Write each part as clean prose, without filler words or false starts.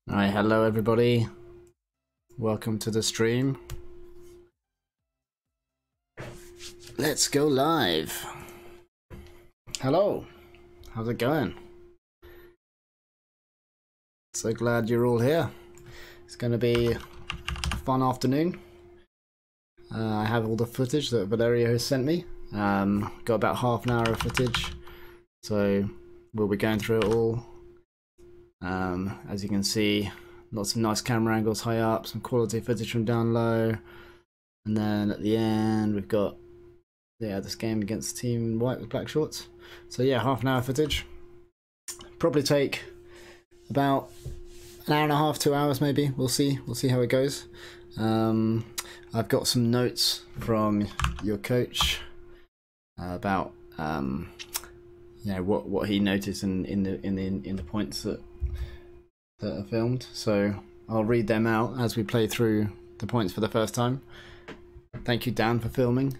Alright, hello everybody. Welcome to the stream. Let's go live. Hello. How's it going? So glad you're all here. It's going to be a fun afternoon. I have all the footage that Valerio has sent me. Got about half an hour of footage. So we'll be going through it all. As you can see, lots of nice camera angles high up, some quality footage from down low, and then at the end we've got this game against Team in White with black shorts. So yeah, half an hour footage. Probably take about an hour and a half, 2 hours maybe. We'll see how it goes. I've got some notes from your coach about what he noticed in the points that are filmed, so I'll read them out as we play through the points for the first time. Thank you, Dan, for filming.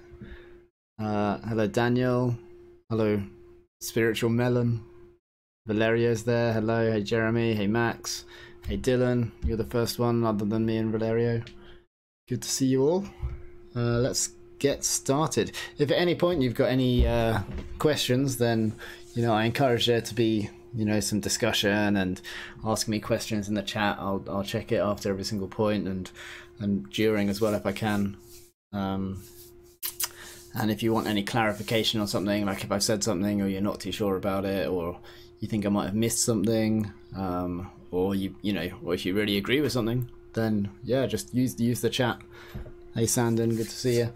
Hello, Daniel. Hello, Spiritual Melon. Valerio's there. Hello. Hey, Jeremy. Hey, Max. Hey, Dylan. You're the first one other than me and Valerio. Good to see you all. Let's get started. If at any point you've got any questions, then I encourage there to be some discussion and ask me questions in the chat. I'll check it after every single point and during as well if I can. And if you want any clarification on something, like if I've said something or you're not too sure about it, or you think I might have missed something, or or if you really agree with something, then yeah, just use the chat. Hey Sandon, good to see you.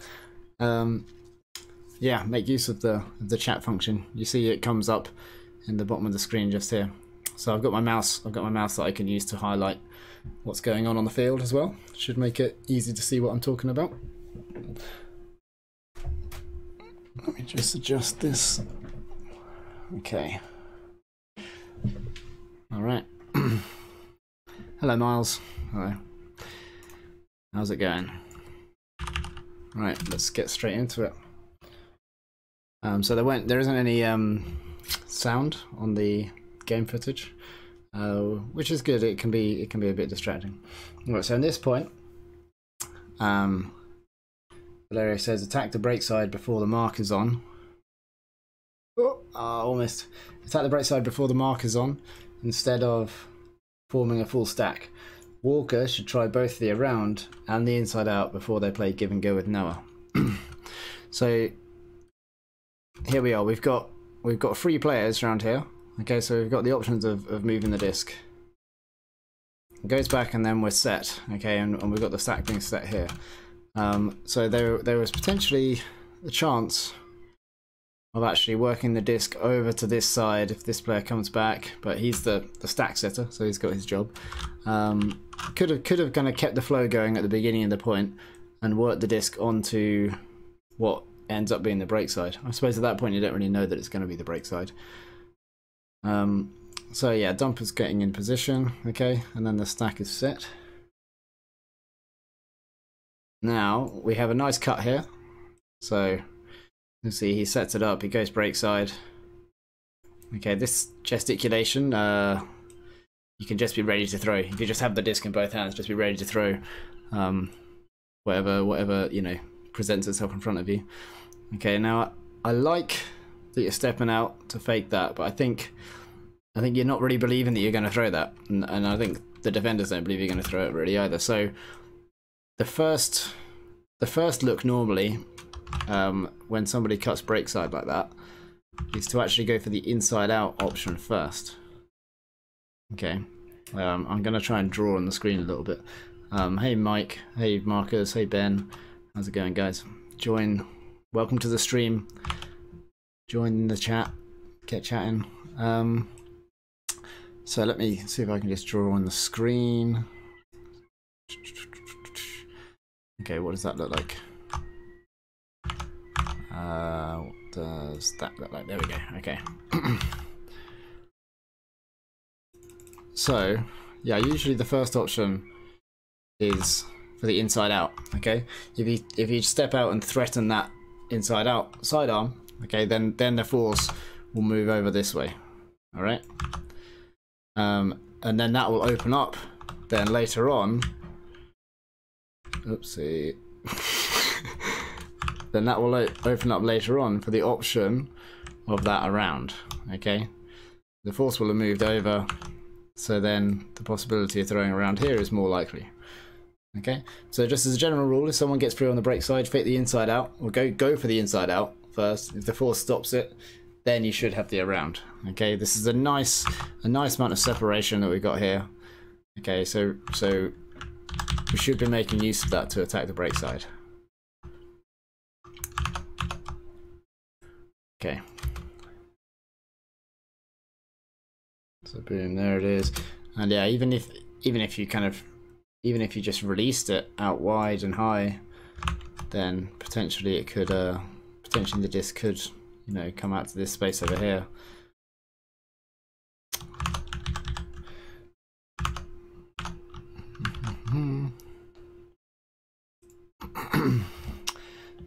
Yeah, make use of the chat function. You see it comes up in the bottom of the screen just here. So I've got my mouse that I can use to highlight what's going on the field as well. Should make it easy to see what I'm talking about. Let me just adjust this. Okay. All right. Hello, Miles. Hello. How's it going? All right, let's get straight into it. So there isn't any sound on the game footage, which is good. It can be a bit distracting. All right, so in this point, Valerio says attack the brake side before the mark is on. Almost. Attack the brake side before the mark is on, instead of forming a full stack. Walker should try both the around and the inside out before they play give and go with Noah. So here we are. We've got 3 players around here. Okay, so we've got the options of moving the disc. It goes back and then we're set. Okay, and we've got the stack being set here. So there was potentially a chance of actually working the disc over to this side if this player comes back, but he's the stack setter, so he's got his job. Could have kind of kept the flow going at the beginning of the point and worked the disc onto what ends up being the brake side. I suppose at that point you don't really know that it's going to be the brake side. So yeah, dumper's getting in position, okay, and then the stack is set. Now we have a nice cut here. So you see he sets it up, he goes brake side. Okay, this gesticulation, you can just be ready to throw. If you just have the disc in both hands, just be ready to throw whatever presents itself in front of you. Okay, now I like that you're stepping out to fake that, but I think you're not really believing that you're going to throw that, and I think the defenders don't believe you're going to throw it really either. So the first look normally, when somebody cuts brake side like that, is to actually go for the inside out option first. Okay, I'm going to try and draw on the screen a little bit. Hey Mike, hey Marcus, hey Ben, how's it going, guys? Welcome to the stream. Join the chat, get chatting. So let me see if I can just draw on the screen. Okay, what does that look like? What does that look like? There we go. Okay. So yeah, usually the first option is for the inside out. Okay, if you step out and threaten that inside out sidearm, okay, then the force will move over this way. All right, and then that will open up then later on, oopsie, then that will open up later on for the option of that around. Okay, the force will have moved over, so then the possibility of throwing around here is more likely. Okay, so just as a general rule, if someone gets through on the brake side, fake the inside out, or go for the inside out first. If the force stops it, then you should have the around. Okay, this is a nice amount of separation that we've got here. Okay, so we should be making use of that to attack the brake side. Okay. So boom, there it is. And yeah, even if you just released it out wide and high, then potentially it could potentially the disc could, you know, come out to this space over here.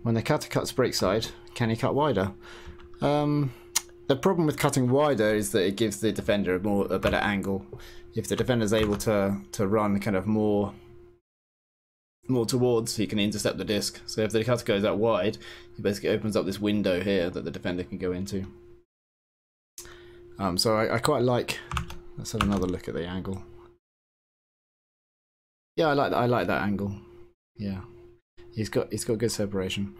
When the cutter cuts brake side, can he cut wider? The problem with cutting wider is that it gives the defender a better angle. If the defender is able to run kind of more towards, he can intercept the disc. So if the cutter goes out wide, he basically opens up this window here that the defender can go into. So I quite like. Let's have another look at the angle. Yeah, I like that angle. Yeah, he's got good separation.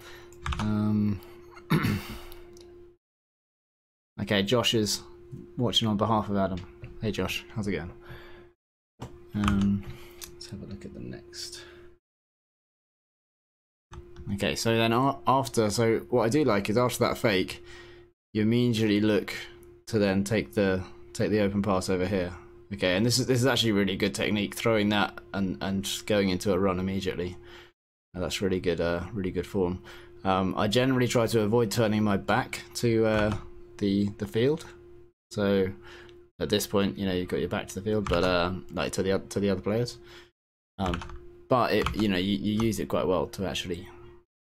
Okay, Josh is watching on behalf of Adam. Hey Josh, how's it going? Let's have a look at the next. Okay, so then so what I do like is after that fake, you immediately look to then take the open pass over here. Okay, and this is actually really good technique, throwing that and going into a run immediately. That's really good form. I generally try to avoid turning my back to the field. So at this point, you know, you've got your back to the field, but like to the other players. But you you use it quite well to actually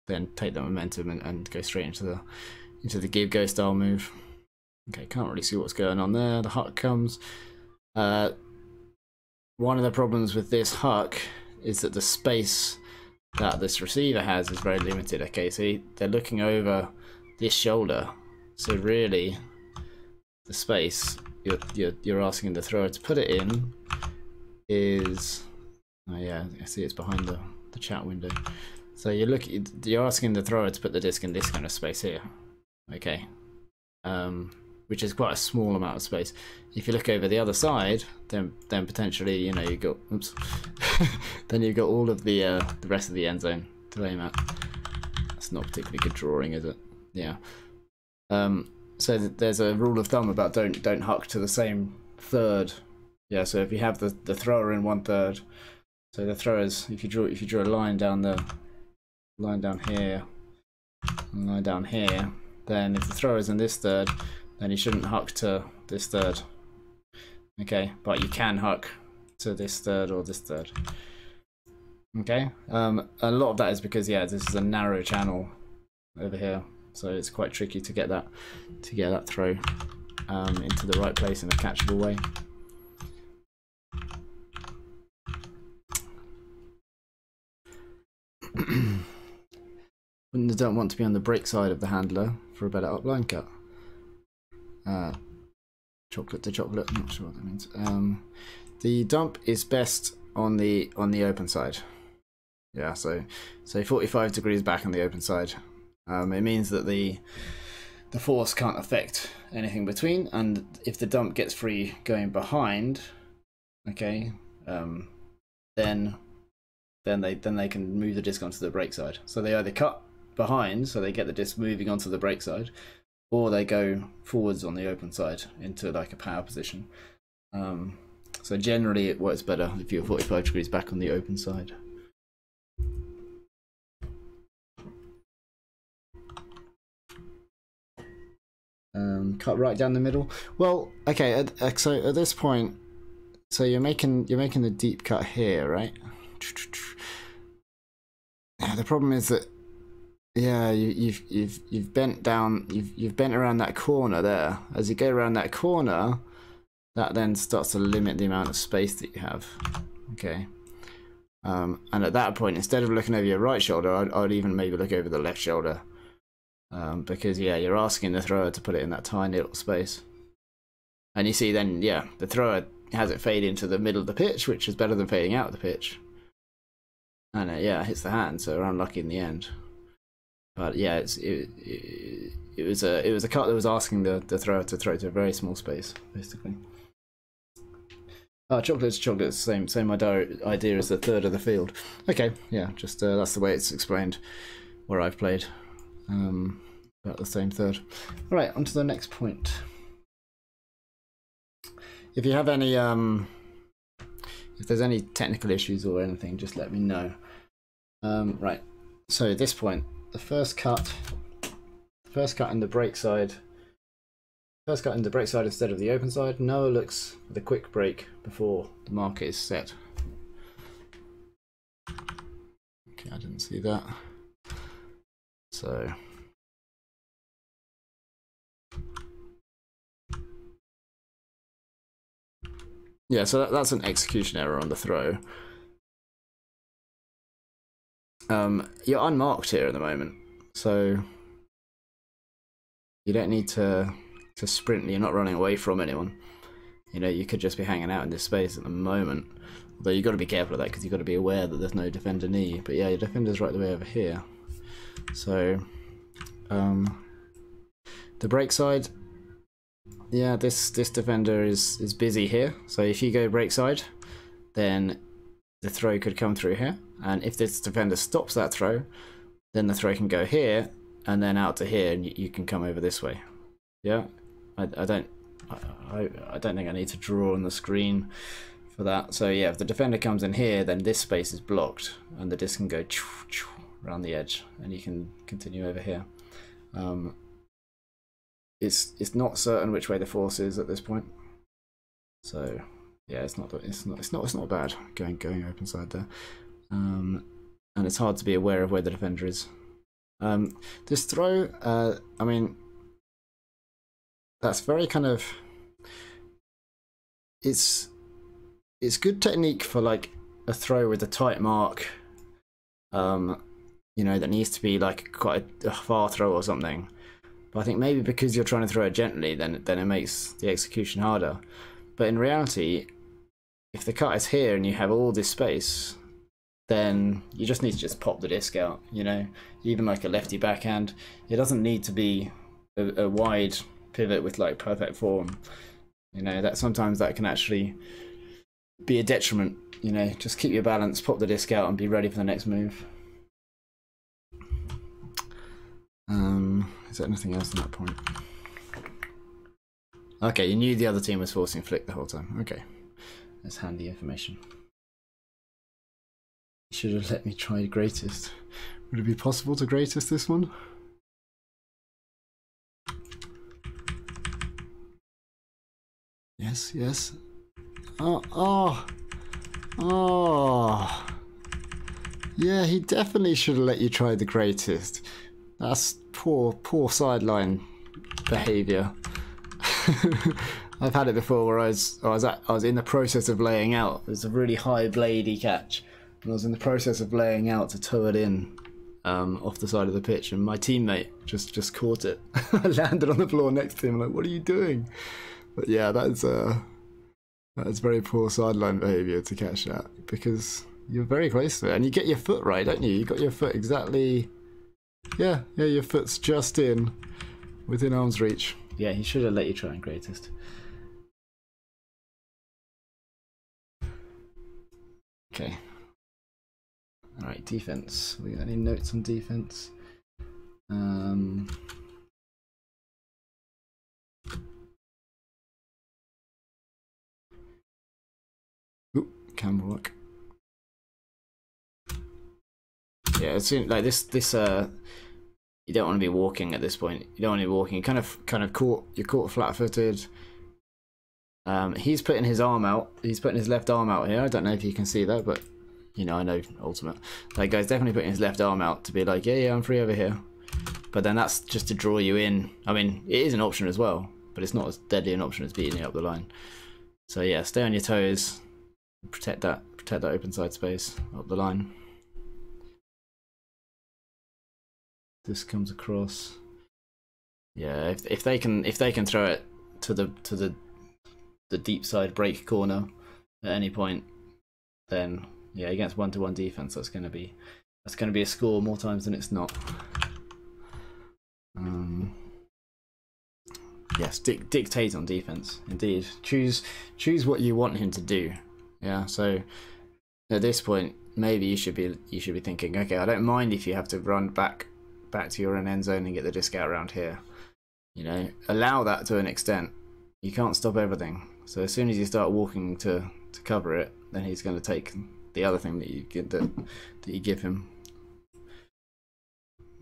then take the momentum and go straight into the give go style move. Okay, can't really see what's going on there. The huck comes. One of the problems with this huck is that the space that this receiver has is very limited. Okay, so they're looking over this shoulder, so really the space you're asking the thrower to put it in is, oh yeah, I see it's behind the chat window. So you're asking the thrower to put the disc in this kind of space here. Okay, which is quite a small amount of space. If you look over the other side, then potentially, you know, you got, oops, then you've got all of the rest of the end zone to aim at. That's not particularly good drawing, is it? Yeah. So there's a rule of thumb about don't huck to the same third. Yeah. So if you have the thrower in 1/3, so the throwers, if you draw a line down here, and line down here, then if the thrower's in this third, then you shouldn't huck to this third. Okay, but you can huck to this third or this third. Okay, a lot of that is because, yeah, this is a narrow channel over here, so it's quite tricky to get that throw into the right place in a catchable way. When you don't want to be on the brake side of the handler for a better upline cut. Chocolate to chocolate, not sure what that means. The dump is best on the open side. Yeah, so 45 degrees back on the open side. It means that the force can't affect anything between, and if the dump gets free going behind, okay, then they can move the disc onto the brake side. So they either cut behind, so they get the disc moving onto the brake side, or they go forwards on the open side into like a power position. So generally it works better if you're 45 degrees back on the open side. Cut right down the middle. Well, okay, so at this point, so you're making the deep cut here, right? Yeah, the problem is that, yeah, you've bent down, you've bent around that corner there. As you go around that corner, that then starts to limit the amount of space that you have Okay. And at that point, instead of looking over your right shoulder, I'd even maybe look over the left shoulder. Because, yeah, you're asking the thrower to put it in that tiny little space. And you see then, yeah, the thrower has it fade into the middle of the pitch, which is better than fading out of the pitch. And yeah, it hits the hand, so we're unlucky in the end. But yeah, it was a cut that was asking the thrower to throw to a very small space, basically. Chocolate's same idea as the third of the field. Okay, yeah, just that's the way it's explained where I've played. About the same third. All right, on to the next point. If you have any, if there's any technical issues or anything, just let me know. Right, so at this point, the first cut in the break side. First cut in the break side instead of the open side. Noah looks for the quick break before the marker is set. Okay, I didn't see that. So yeah, so that's an execution error on the throw. You're unmarked here at the moment, so you don't need to sprint. You're not running away from anyone. You know, you could just be hanging out in this space at the moment. Although you've got to be careful of that because you've got to be aware that there's no defender near you. But yeah, your defender's right the way over here. So, the break side, yeah, this defender is busy here. So if you go break side, then the throw could come through here. And if this defender stops that throw, then the throw can go here and then out to here, and you can come over this way. Yeah, I don't think I need to draw on the screen for that. So yeah, if the defender comes in here, then this space is blocked, and the disc can go around the edge, and you can continue over here. It's not certain which way the force is at this point. So yeah, it's not bad going open side there. And it's hard to be aware of where the defender is. This throw, I mean, that's very kind of, it's good technique for like a throw with a tight mark, you know, that needs to be like quite a far throw or something. But I think maybe because you're trying to throw it gently, then it makes the execution harder. But in reality, if the cut is here and you have all this space, then you just need to just pop the disc out, you know, even like a lefty backhand. It doesn't need to be a wide pivot with like perfect form, you know, that sometimes that can actually be a detriment, you know. Just keep your balance, pop the disc out and be ready for the next move. Is there anything else on that point? Okay, you knew the other team was forcing flick the whole time. Okay, that's handy information. You should have let me try greatest. Would it be possible to greatest this one? Yes, yes. Oh. Yeah, he definitely should have let you try the greatest. That's poor sideline behaviour. I've had it before where I was in the process of laying out. There's a really high bladey catch, and I was in the process of laying out to toe it in off the side of the pitch, and my teammate just caught it. I landed on the floor next to him, like, what are you doing? But yeah, that's very poor sideline behaviour to catch that, because you're very close to it, and you get your foot right, don't you? You got your foot exactly. Yeah, your foot's just within arm's reach. Yeah, he should have let you try and greatest. Okay. All right, defense. We got any notes on defense? Ooh, camera work. Yeah, it seems like this. You don't want to be walking at this point. You don't want to be walking. You're kind of caught. You're caught flat-footed. He's putting his arm out. He's putting his left arm out here. I don't know if you can see that, but you know, I know Ultimate. That guy's definitely putting his left arm out to be like, yeah, I'm free over here. But then that's just to draw you in. I mean, it is an option as well, but it's not as deadly an option as beating you up the line. So yeah, stay on your toes. Protect protect that open side space up the line. This comes across. Yeah, if they can throw it to the deep side break corner at any point, then yeah, against 1-to-1 defense, that's gonna be a score more times than it's not. Yes, dictate on defense. Indeed, choose what you want him to do. Yeah, so at this point, maybe you should be thinking, okay, I don't mind if you have to run back to your own end zone and get the disc out around here. You know, allow that to an extent. You can't stop everything. So as soon as you start walking to cover it, then he's going to take the other thing that you give him.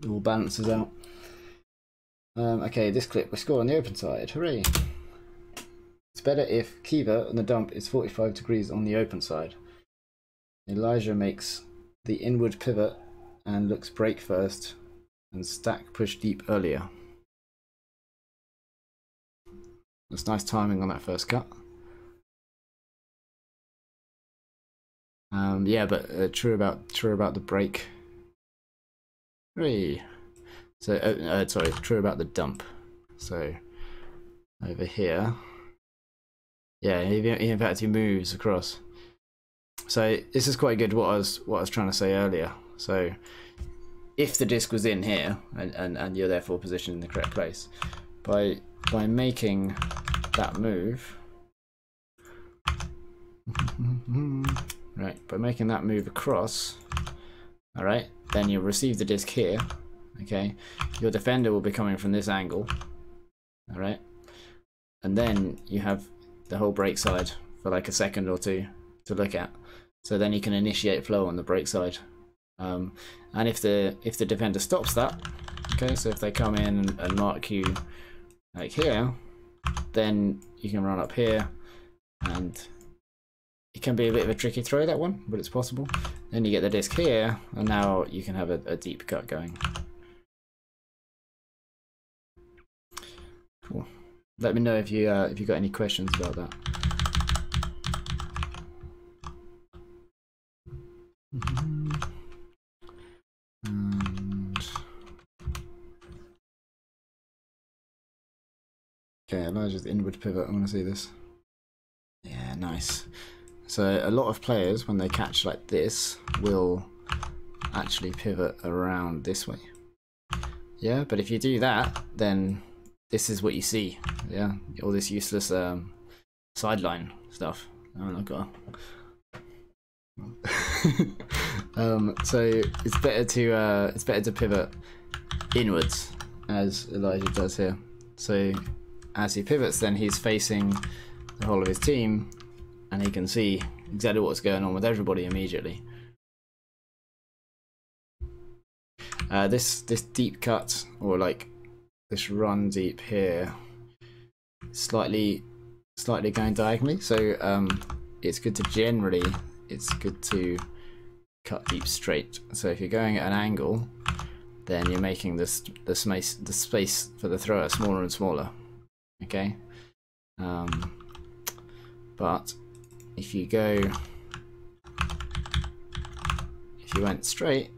It all balances out. Okay, this clip, we score on the open side. Hooray! It's better if Kiva on the dump is 45 degrees on the open side. Elijah makes the inward pivot and looks break first and stack push deep earlier. That's nice timing on that first cut. Yeah, but true about the break. Hooray! So, sorry, true about the dump. So, over here, yeah, in fact he moves across. So this is quite good. What I was trying to say earlier. So, if the disc was in here and you're therefore positioned in the correct place, by making that move, right? By making that move across, all right, then you'll receive the disc here. Okay, your defender will be coming from this angle, all right, and then you have the whole break side for like a second or two to look at. So then you can initiate flow on the break side, and if the defender stops that, okay, so if they come in and mark you like here, then you can run up here, and it can be a bit of a tricky throw, that one, but it's possible. Then you get the disc here, and now you can have a deep cut going. Cool. Let me know if you got any questions about that. And okay, Elijah's inward pivot. I want to see this. Yeah, nice. So a lot of players, when they catch like this, will actually pivot around this way. Yeah, but if you do that, then this is what you see. Yeah, all this useless sideline stuff. Oh, I've got. So it's better to pivot inwards, as Elijah does here. So as he pivots, then he's facing the whole of his team, and he can see exactly what's going on with everybody immediately. This deep cut, or like this run deep here, slightly going diagonally. So it's good to cut deep straight. So if you're going at an angle, then you're making the space for the thrower smaller and smaller. Okay, but if you went straight,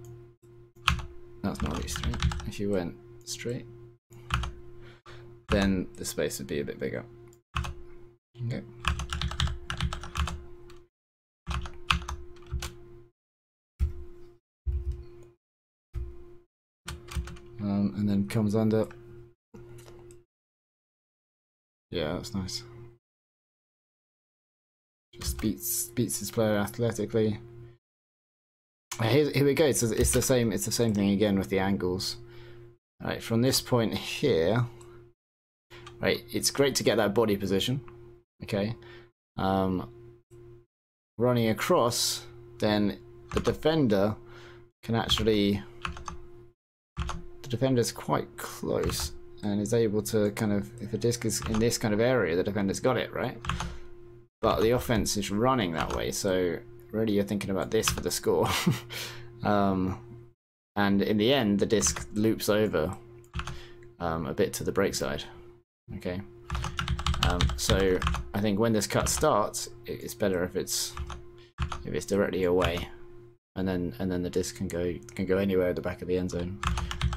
that's not really straight. If you went straight, then the space would be a bit bigger. Okay. And then comes under. Yeah, that's nice. Just beats his player athletically. Here we go. So it's the same thing again with the angles. Right, from this point here, right, it's great to get that body position. Okay, running across, then the defender can actually. The defender's quite close and is able to kind of, if the disc is in this kind of area, the defender's got it, right? But the offense is running that way, so really you're thinking about this for the score. And in the end, the disc loops over a bit to the break side. Okay, so I think when this cut starts, it's better if it's if it's directly away, and then the disc can go anywhere at the back of the end zone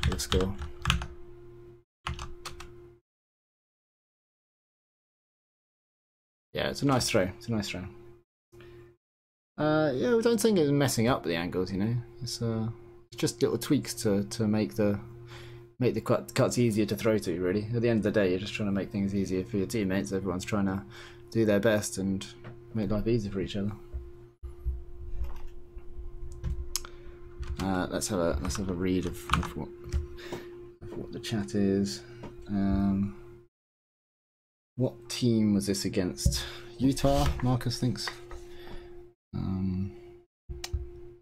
for the score. Yeah, it's a nice throw. It's a nice throw. Yeah, we don't think it's messing up the angles, you know. It's just little tweaks to make the cuts easier to throw to. Really, at the end of the day, you're just trying to make things easier for your teammates. Everyone's trying to do their best and make life easier for each other. Let's have a read of what the chat is. What team was this against? Utah, Marcus thinks.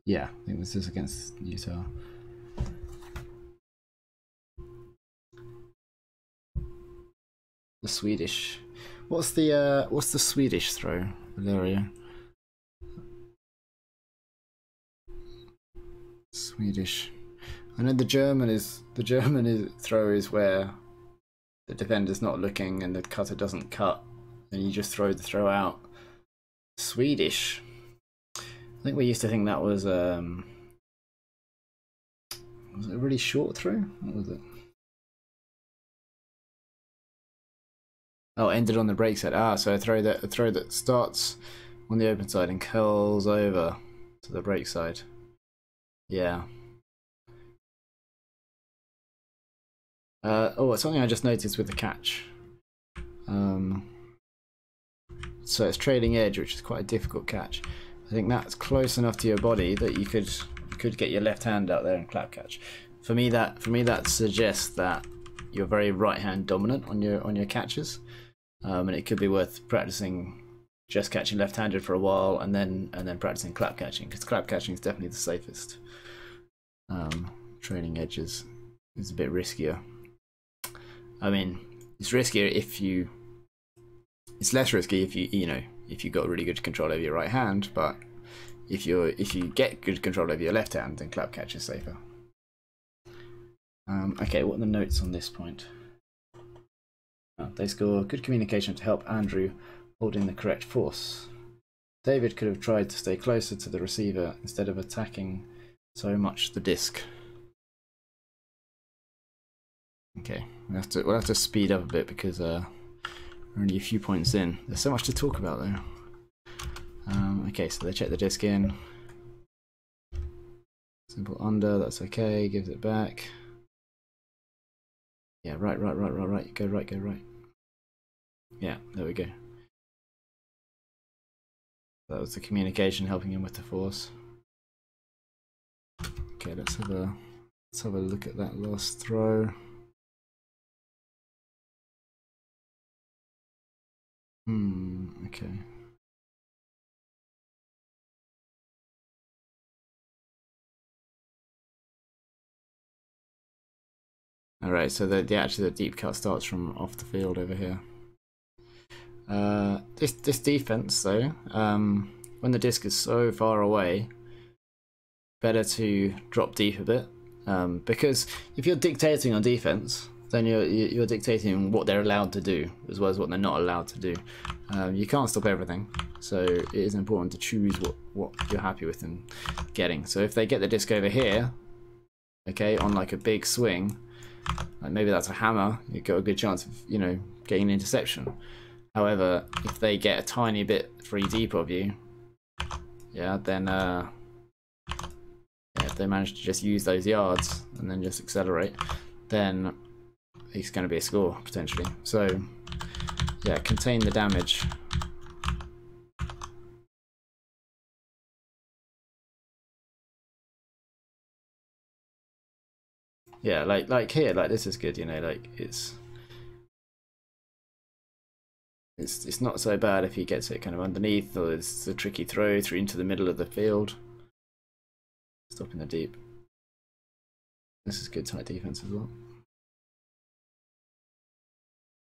Yeah, I think this is against Utah. The Swedish. What's the Swedish throw, Valerio? Swedish. I know the German throw is where the defender's not looking and the cutter doesn't cut, and you just throw the throw out. Swedish. I think we used to think that was it a really short throw? What was it? Oh, ended on the break side. Ah, so a throw that starts on the open side and curls over to the break side. Yeah. Oh, something I just noticed with the catch. So it's trailing edge, which is quite a difficult catch. I think that's close enough to your body that you could get your left hand out there and clap catch. For me, that suggests that you're very right hand dominant on your catches, and it could be worth practicing just catching left handed for a while and then practicing clap catching, because clap catching is definitely the safest. Trailing edges is a bit riskier. I mean, it's riskier if you. It's less risky if you got really good control over your right hand, but if you get good control over your left hand, then clap catch is safer. Okay, what are the notes on this point? They score good communication to help Andrew holding the correct force. David could have tried to stay closer to the receiver instead of attacking so much the disc. Okay, we'll have to speed up a bit because we're only a few points in. There's so much to talk about though. Okay, so they check the disc in. Simple under, that's okay, gives it back. Yeah, right. Go right. Yeah, there we go. That was the communication helping him with the force. Okay, let's have a look at that last throw. Okay. Alright, so the deep cut starts from off the field over here. This defense though, when the disc is so far away, better to drop deep a bit, because if you're dictating on defense, then you're dictating what they're allowed to do as well as what they're not allowed to do. You can't stop everything, so it is important to choose what you're happy with and getting. So if they get the disc over here, okay, on like a big swing, like maybe that's a hammer, you've got a good chance of getting an interception. However, if they get a tiny bit free deep of you, yeah, then if they manage to just use those yards and then just accelerate, then it's going to be a score potentially. So yeah, contain the damage. Yeah, like here, like this is good, like it's not so bad if he gets it kind of underneath, or it's a tricky throw through into the middle of the field. Stopping the deep. This is good tight defense as well.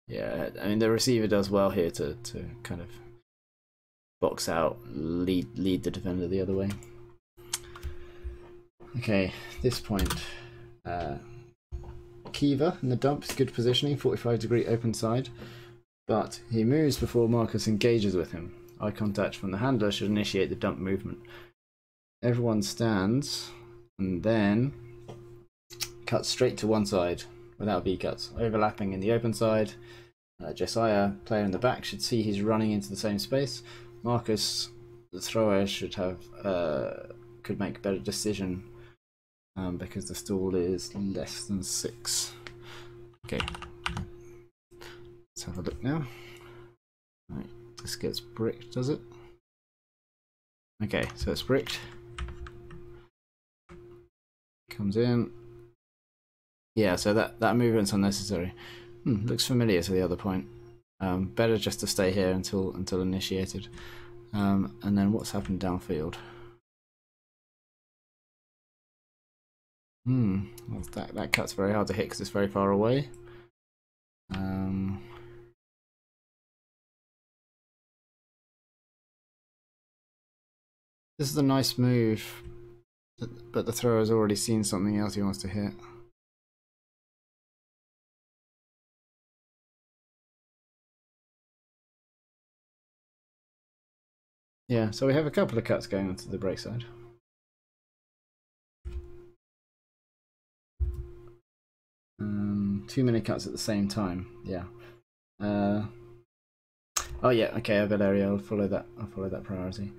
Yeah, I mean the receiver does well here to kind of box out, lead the defender the other way. Okay, this point. Kiva in the dump is good positioning, 45-degree open side, but he moves before Marcus engages with him. Eye contact from the handler should initiate the dump movement. Everyone stands and then cuts straight to one side without V-cuts, overlapping in the open side. Josiah, player in the back, should see he's running into the same space. Marcus, the thrower, should have could make a better decision because the stall is less than 6. Okay, let's have a look now. Right, this gets bricked, does it? Okay, so it's bricked. Comes in. Yeah, so that movement's unnecessary. Looks familiar to the other point. Better just to stay here until initiated. And then what's happened downfield? Well, that cut's very hard to hit because it's very far away. This is a nice move, but the thrower's already seen something else he wants to hit. Yeah, so we have a couple of cuts going onto the break side. Too many cuts at the same time. Yeah. Oh yeah. Okay, I've got area. I'll follow that priority.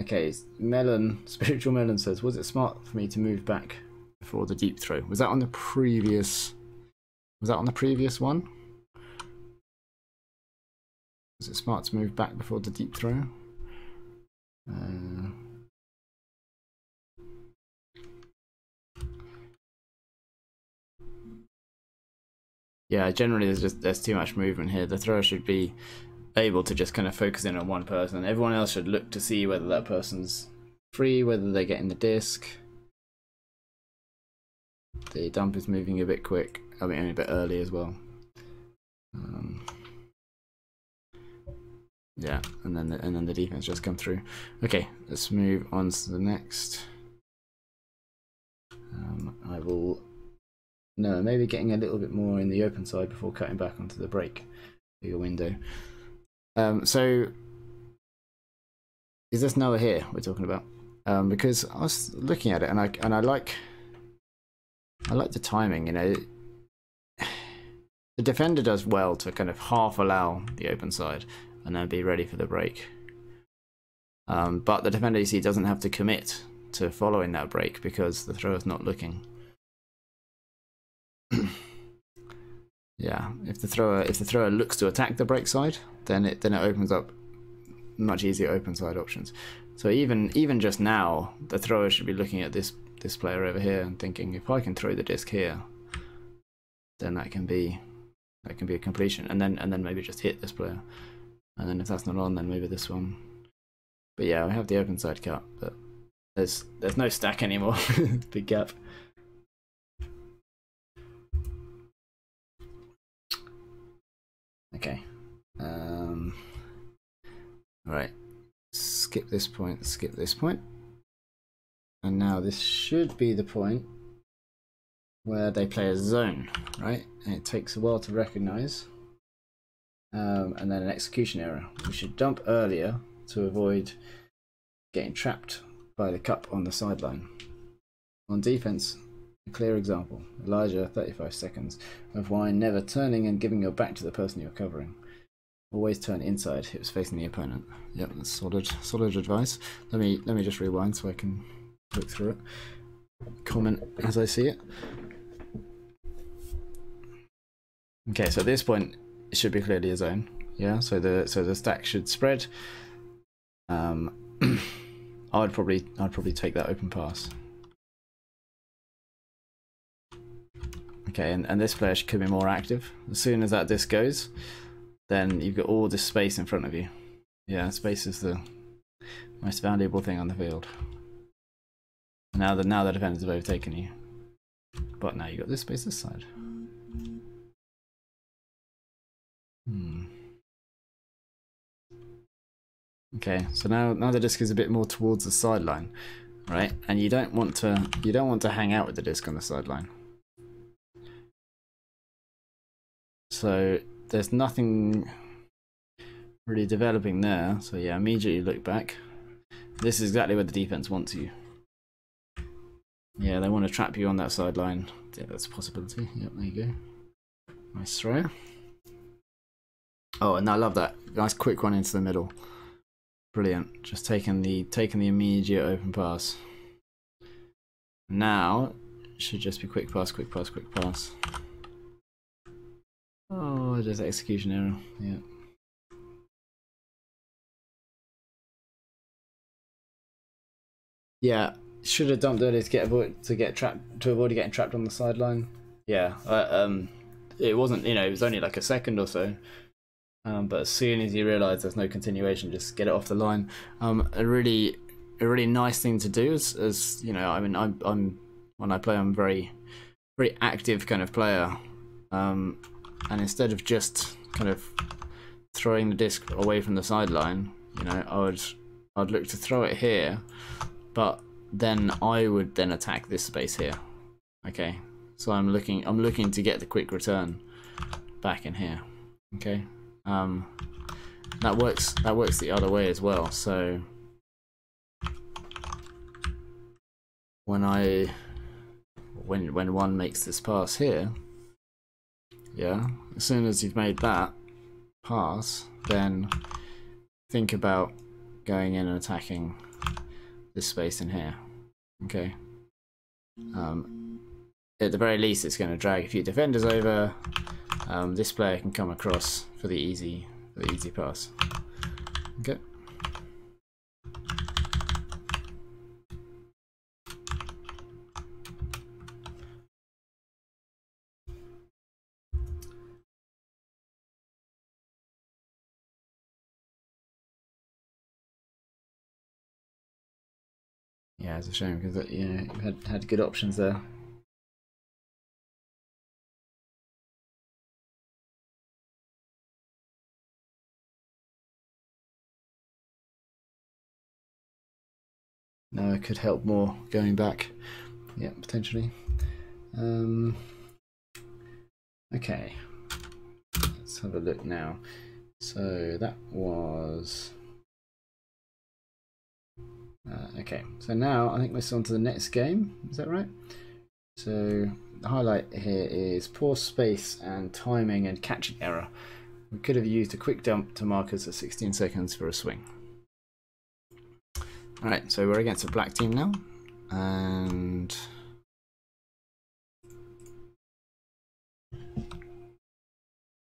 Okay. Spiritual Melon says, was it smart for me to move back before the deep throw? Was that on the previous? Was that on the previous one? Was it smart to move back before the deep throw? Yeah, generally there's too much movement here. The thrower should be able to just kind of focus in on one person. Everyone else should look to see whether that person's free, whether they're getting the disc. The dump is moving a bit quick. I mean, a bit early as well. Yeah, and then the defense just come through. Okay, let's move on to the next. I will. No, maybe getting a little bit more in the open side before cutting back onto the break, bigger window. So is this Noah here we're talking about? Because I was looking at it and I like the timing. You know, the defender does well to kind of half allow the open side and then be ready for the break. But the defender, you see, doesn't have to commit to following that break because the thrower's not looking. Yeah, if the thrower looks to attack the break side, then it opens up much easier open side options. So even just now, the thrower should be looking at this player over here and thinking, if I can throw the disc here, then that can be a completion, and then maybe just hit this player, and then if that's not on, then maybe this one. But yeah, we have the open side cut, but there's no stack anymore. Big gap. Okay. Right. Skip this point, skip this point. And now this should be the point where they play a zone, right? And it takes a while to recognize. And then an execution error. We should dump earlier to avoid getting trapped by the cup on the sideline. On defense, a clear example. Elijah, 35 seconds of wine, never turning and giving your back to the person you're covering. Always turn inside, hips facing the opponent. Yep, that's solid advice. Let me just rewind so I can look through it. Comment as I see it. Okay, so at this point it should be clearly a zone. Yeah, so the stack should spread. I'd probably take that open pass. Okay, and this player could be more active. As soon as that disc goes, then you've got all this space in front of you. Yeah, space is the most valuable thing on the field. Now the defenders have overtaken you, but now you got this space this side. Okay, so now the disc is a bit more towards the sideline, right? And you don't want to hang out with the disc on the sideline. So there's nothing really developing there. So yeah, immediately look back. This is exactly where the defense wants you. Yeah, they want to trap you on that sideline. Yeah, that's a possibility. Yep, there you go. Nice throw. Oh, and I love that. Nice quick one into the middle. Brilliant. Just taking the immediate open pass. Now it should just be quick pass, quick pass, quick pass. Oh, just execution error. Yeah. Yeah, should have dumped earlier to avoid getting trapped on the sideline. Yeah, it wasn't, you know, it was only like a second or so. But as soon as you realise there's no continuation, just get it off the line. A really nice thing to do is you know, I mean, I'm when I play, I'm a very active kind of player, and instead of just kind of throwing the disc away from the sideline, you know, I'd look to throw it here, but then I would then attack this space here. Okay, so I'm looking to get the quick return back in here. Okay. That works the other way as well. So when one makes this pass here, yeah, as soon as you've made that pass, then think about going in and attacking this space in here. Okay. At the very least, it's going to drag a few defenders over. This player can come across for the easy pass. Okay. Yeah, it's a shame because you know, you had good options there. No, it could help more going back. Yeah, potentially. Okay, let's have a look now. So that was okay. So now I think we're on to the next game. Is that right? So the highlight here is poor space and timing and catching error. We could have used a quick dump to markers at 16 seconds for a swing. Alright, so we're against a black team now, and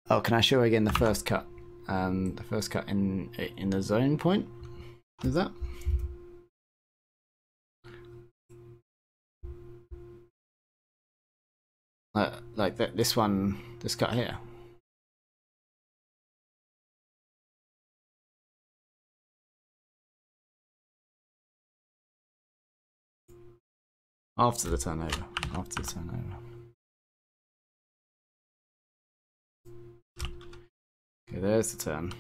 oh, can I show again the first cut? The first cut in the zone point. Is that? Like that? This one, this cut here. After the turnover. After the turnover. Okay, there's the turn.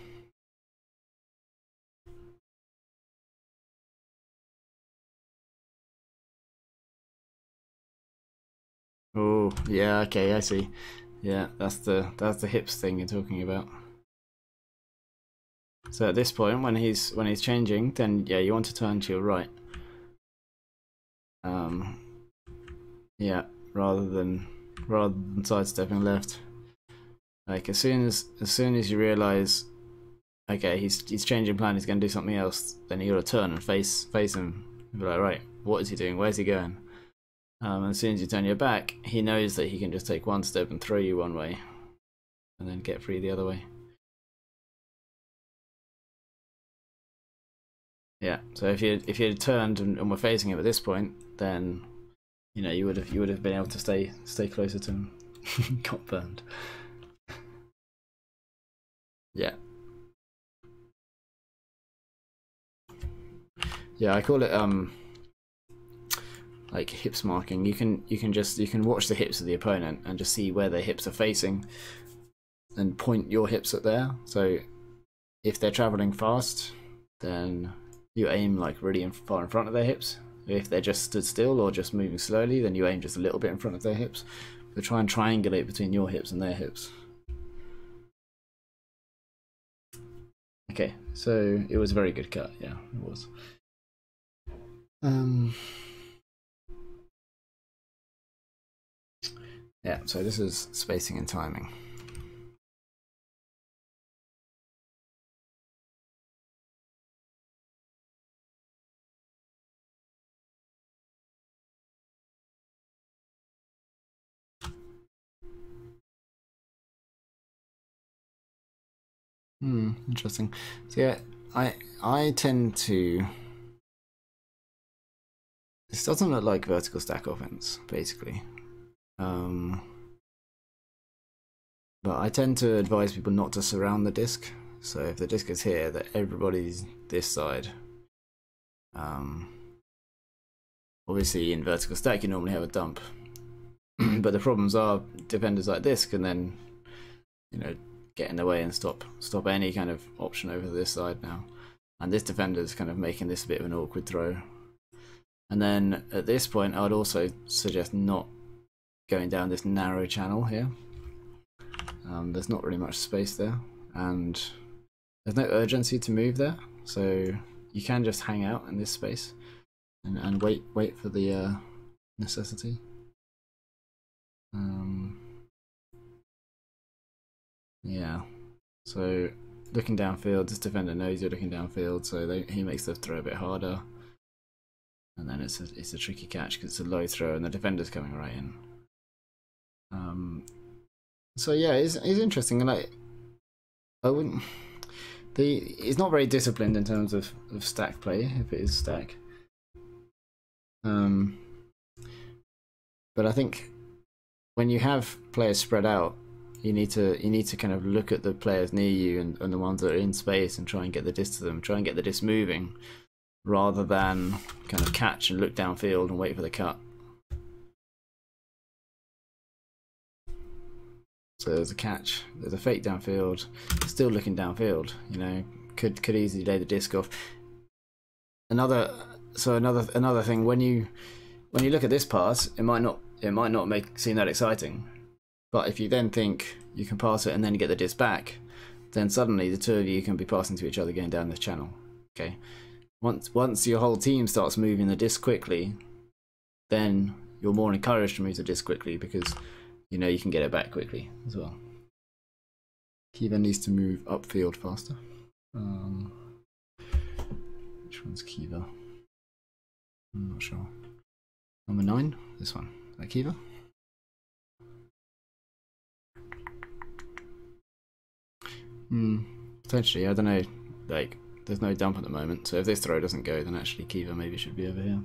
Oh, yeah, okay, I see. Yeah, that's the hips thing you're talking about. So at this point, when he's changing, then yeah, you want to turn to your right. Yeah, rather than sidestepping left. Like as soon as you realise, okay, he's changing plan, he's going to do something else, then you got to turn and face him. Be like, right, what is he doing? Where's he going? And as soon as you turn your back, he knows that he can just take one step and throw you one way, and then get free the other way. Yeah. So if you had turned and were facing him at this point, then you know you would have been able to stay closer to him. Got burned. Yeah. Yeah, I call it like hips marking. You can watch the hips of the opponent and just see where their hips are facing and point your hips at there. So if they're traveling fast, then you aim like really far in front of their hips. If they're just stood still or just moving slowly, then you aim just a little bit in front of their hips. But try and triangulate between your hips and their hips. Okay, so it was a very good cut. Yeah, it was. Yeah, so this is spacing and timing. Interesting. So yeah, I tend to. This doesn't look like vertical stack offense, basically. But I tend to advise people not to surround the disc. So if the disc is here, that everybody's this side. Obviously, in vertical stack, you normally have a dump. But the problems are defenders like this can then, get in the way and stop any kind of option over this side now. And this defender's kind of making this a bit of an awkward throw. And then at this point, I would also suggest not going down this narrow channel here. There's not really much space there, and there's no urgency to move there, so you can just hang out in this space and wait for the necessity. Yeah, so looking downfield, this defender knows you're looking downfield, so he makes the throw a bit harder, and then it's a tricky catch because it's a low throw and the defender's coming right in. So yeah, it's interesting, and I wouldn't. It's not very disciplined in terms of stack play, if it is stack. But I think when you have players spread out, you need to kind of look at the players near you and the ones that are in space and try and get the disc to them, try and get the disc moving, rather than kind of catch and look downfield and wait for the cut. So there's a catch, there's a fake downfield, still looking downfield, could easily lay the disc off. Another thing, when you look at this pass, it might not seem that exciting, but if you then think you can pass it and then get the disc back, then suddenly the two of you can be passing to each other going down this channel. Okay, once your whole team starts moving the disc quickly, then you're more encouraged to move the disc quickly because you can get it back quickly as well. Kiva needs to move upfield faster. Which one's Kiva? I'm not sure. Number 9, this one. Is that Kiva? Potentially, I don't know. Like, there's no dump at the moment, so if this throw doesn't go, then actually Kiva maybe should be over here.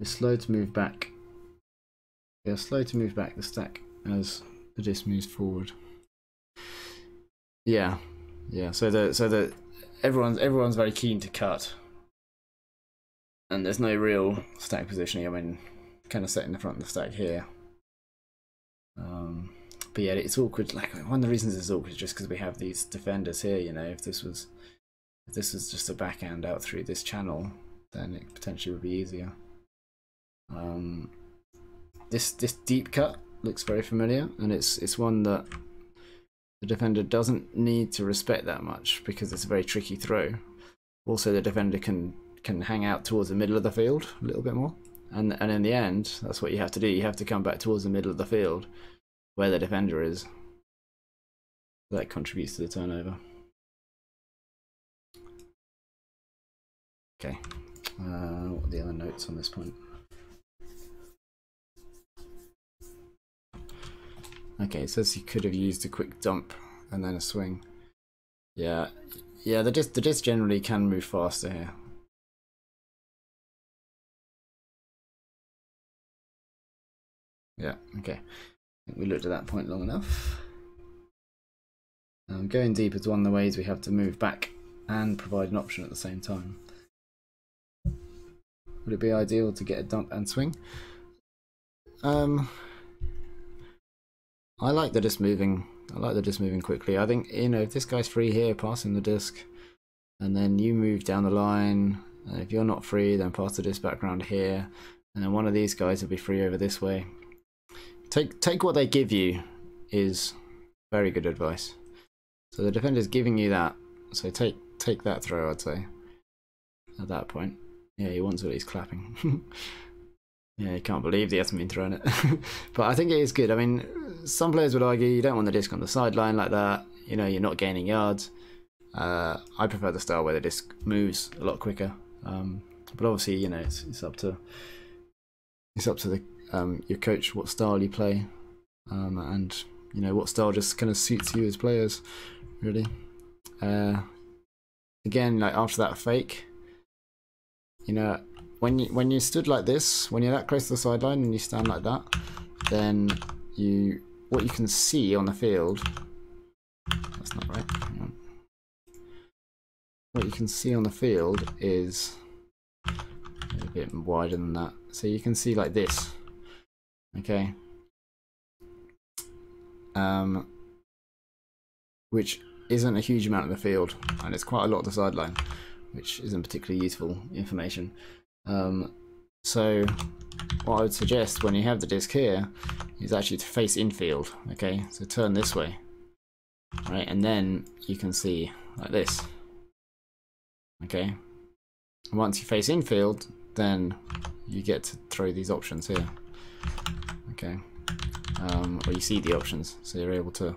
We're slow to move back. We are slow to move back the stack as the disc moves forward. Yeah. So the everyone's very keen to cut, and there's no real stack positioning. I mean, kind of set in the front of the stack here. But yeah, it's awkward. Like, one of the reasons it's awkward is just because we have these defenders here. If this was just a backhand out through this channel, then it potentially would be easier. This deep cut looks very familiar, and it's one that the defender doesn't need to respect that much because it's a very tricky throw. Also, the defender can hang out towards the middle of the field a little bit more, and in the end, that's what you have to do. You have to come back towards the middle of the field where the defender is. That contributes to the turnover. Okay, what are the other notes on this point? Okay, it says he could have used a quick dump and then a swing. Yeah, the disc generally can move faster here. Yeah, okay. I think we looked at that point long enough. Going deep is one of the ways we have to move back and provide an option at the same time. Would it be ideal to get a dump and swing? I like the disc moving. I like the disc moving quickly. I think, if this guy's free here, passing the disc, and then you move down the line, and if you're not free, then pass the disc back around here, and then one of these guys will be free over this way. Take what they give you is very good advice. So the defender's giving you that, so take that throw, I'd say, at that point. Yeah, he wants it, he's clapping. Yeah, he can't believe he hasn't been throwing it. But I think it is good. I mean, some players would argue you don't want the disc on the sideline like that. You know, you're not gaining yards. I prefer the style where the disc moves a lot quicker. But obviously, you know, it's up to the your coach what style you play, and you know what style just kind of suits you as players, really. Again, like after that fake, you know, when you stood like this, when you're that close to the sideline and you stand like that, then what you can see on the field. That's not right. Hang on. What you can see on the field is a bit wider than that. So you can see like this. Okay. Which isn't a huge amount of the field, and it's quite a lot of the sideline, which isn't particularly useful information. So what I would suggest when you have the disc here is actually to face infield. Okay, so turn this way, right, and then you can see like this. Okay, and once you face infield, then you get to throw these options here. Okay, or you see the options, so you're able to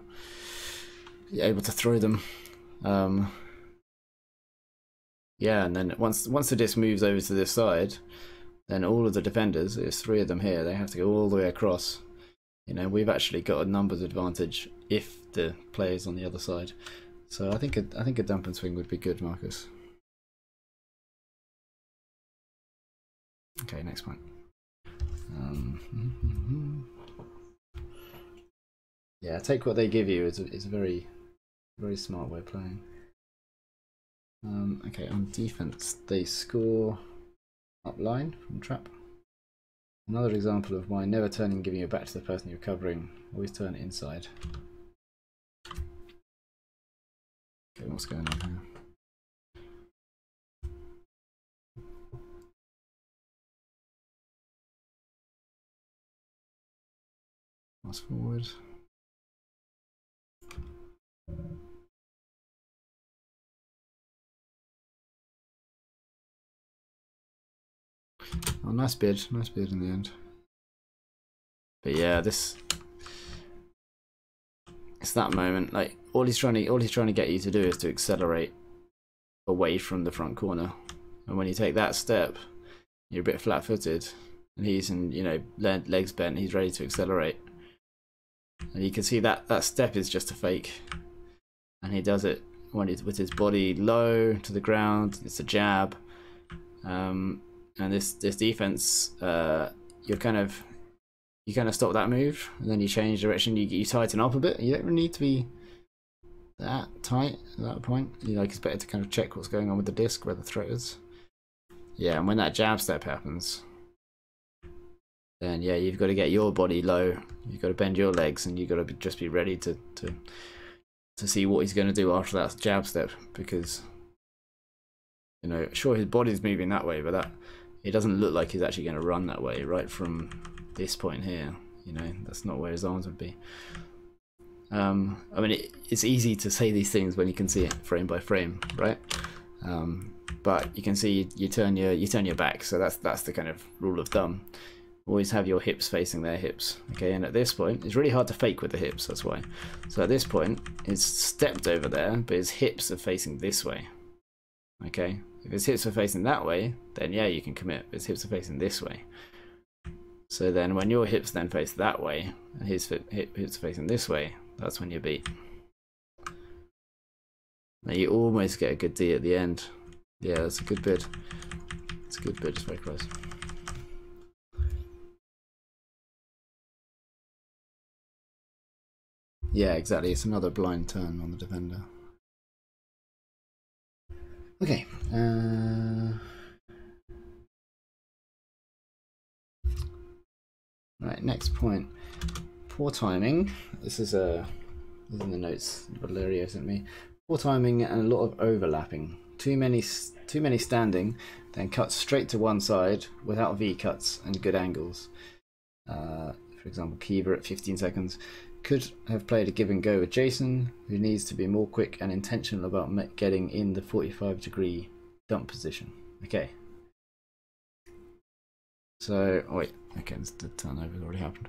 throw them. Yeah, and then once the disc moves over to this side, then all of the defenders, there's 3 of them here, they have to go all the way across. You know, we've actually got a numbers advantage if the player's on the other side. So I think a dump and swing would be good, Marcus. Okay, next point. Yeah, take what they give you is a very, very smart way of playing. Okay, on defense, they score up line from trap. Another example of why never turning and giving your back to the person you're covering. Always turn inside. Okay, what's going on here? Fast forward. Oh, nice bid in the end. But yeah, it's that moment. Like all he's trying to get you to do is to accelerate away from the front corner, and when you take that step, you're a bit flat-footed, and he's legs bent. He's ready to accelerate, and you can see that step is just a fake, and he does it with his body low to the ground. It's a jab. And this defense, you kind of stop that move, and then you change direction. You tighten up a bit. You don't really need to be that tight at that point. You know, it's better to kind of check what's going on with the disc, where the throw is. Yeah, and when that jab step happens, then yeah, you've got to get your body low. You've got to bend your legs, and you've got to just be ready to see what he's going to do after that jab step, because you know, sure, his body's moving that way, but it doesn't look like he's actually going to run that way right from this point here. You know, that's not where his arms would be. I mean, it's easy to say these things when you can see it frame by frame, right? But you can see you turn your back, so that's the kind of rule of thumb. Always have your hips facing their hips, okay? And at this point, it's really hard to fake with the hips. That's why. So at this point, it's stepped over there, but his hips are facing this way. Okay, if his hips are facing that way, then yeah, you can commit. But his hips are facing this way. So then when your hips then face that way, and his hips are facing this way, that's when you beat. Now you almost get a good D at the end. Yeah, that's a good bid. It's a good bid, it's very close. Yeah, exactly, it's another blind turn on the defender. Okay. Right, next point. Poor timing. This is in the notes Valerio sent me. Poor timing and a lot of overlapping too many standing, then cuts straight to one side without V cuts and good angles. For example, Kiva at 15 seconds could have played a give and go with Jason, who needs to be more quick and intentional about getting in the 45-degree dump position. Okay. So, oh wait, okay, the turnover's already happened.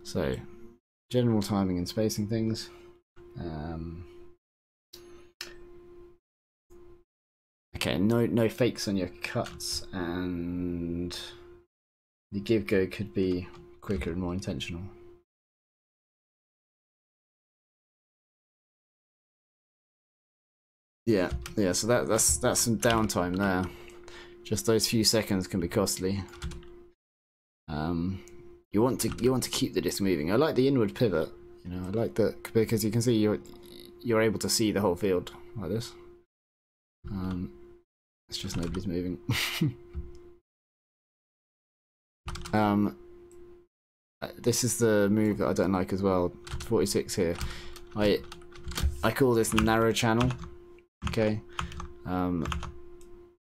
So, general timing and spacing things. Okay, no fakes on your cuts, and the give go could be quicker and more intentional. Yeah, so that's some downtime there. Just those few seconds can be costly. You want to keep the disc moving. I like the inward pivot, you know, I like that because you can see you're able to see the whole field like this. It's just nobody's moving. This is the move that I don't like as well. 46 here. I call this narrow channel. Okay.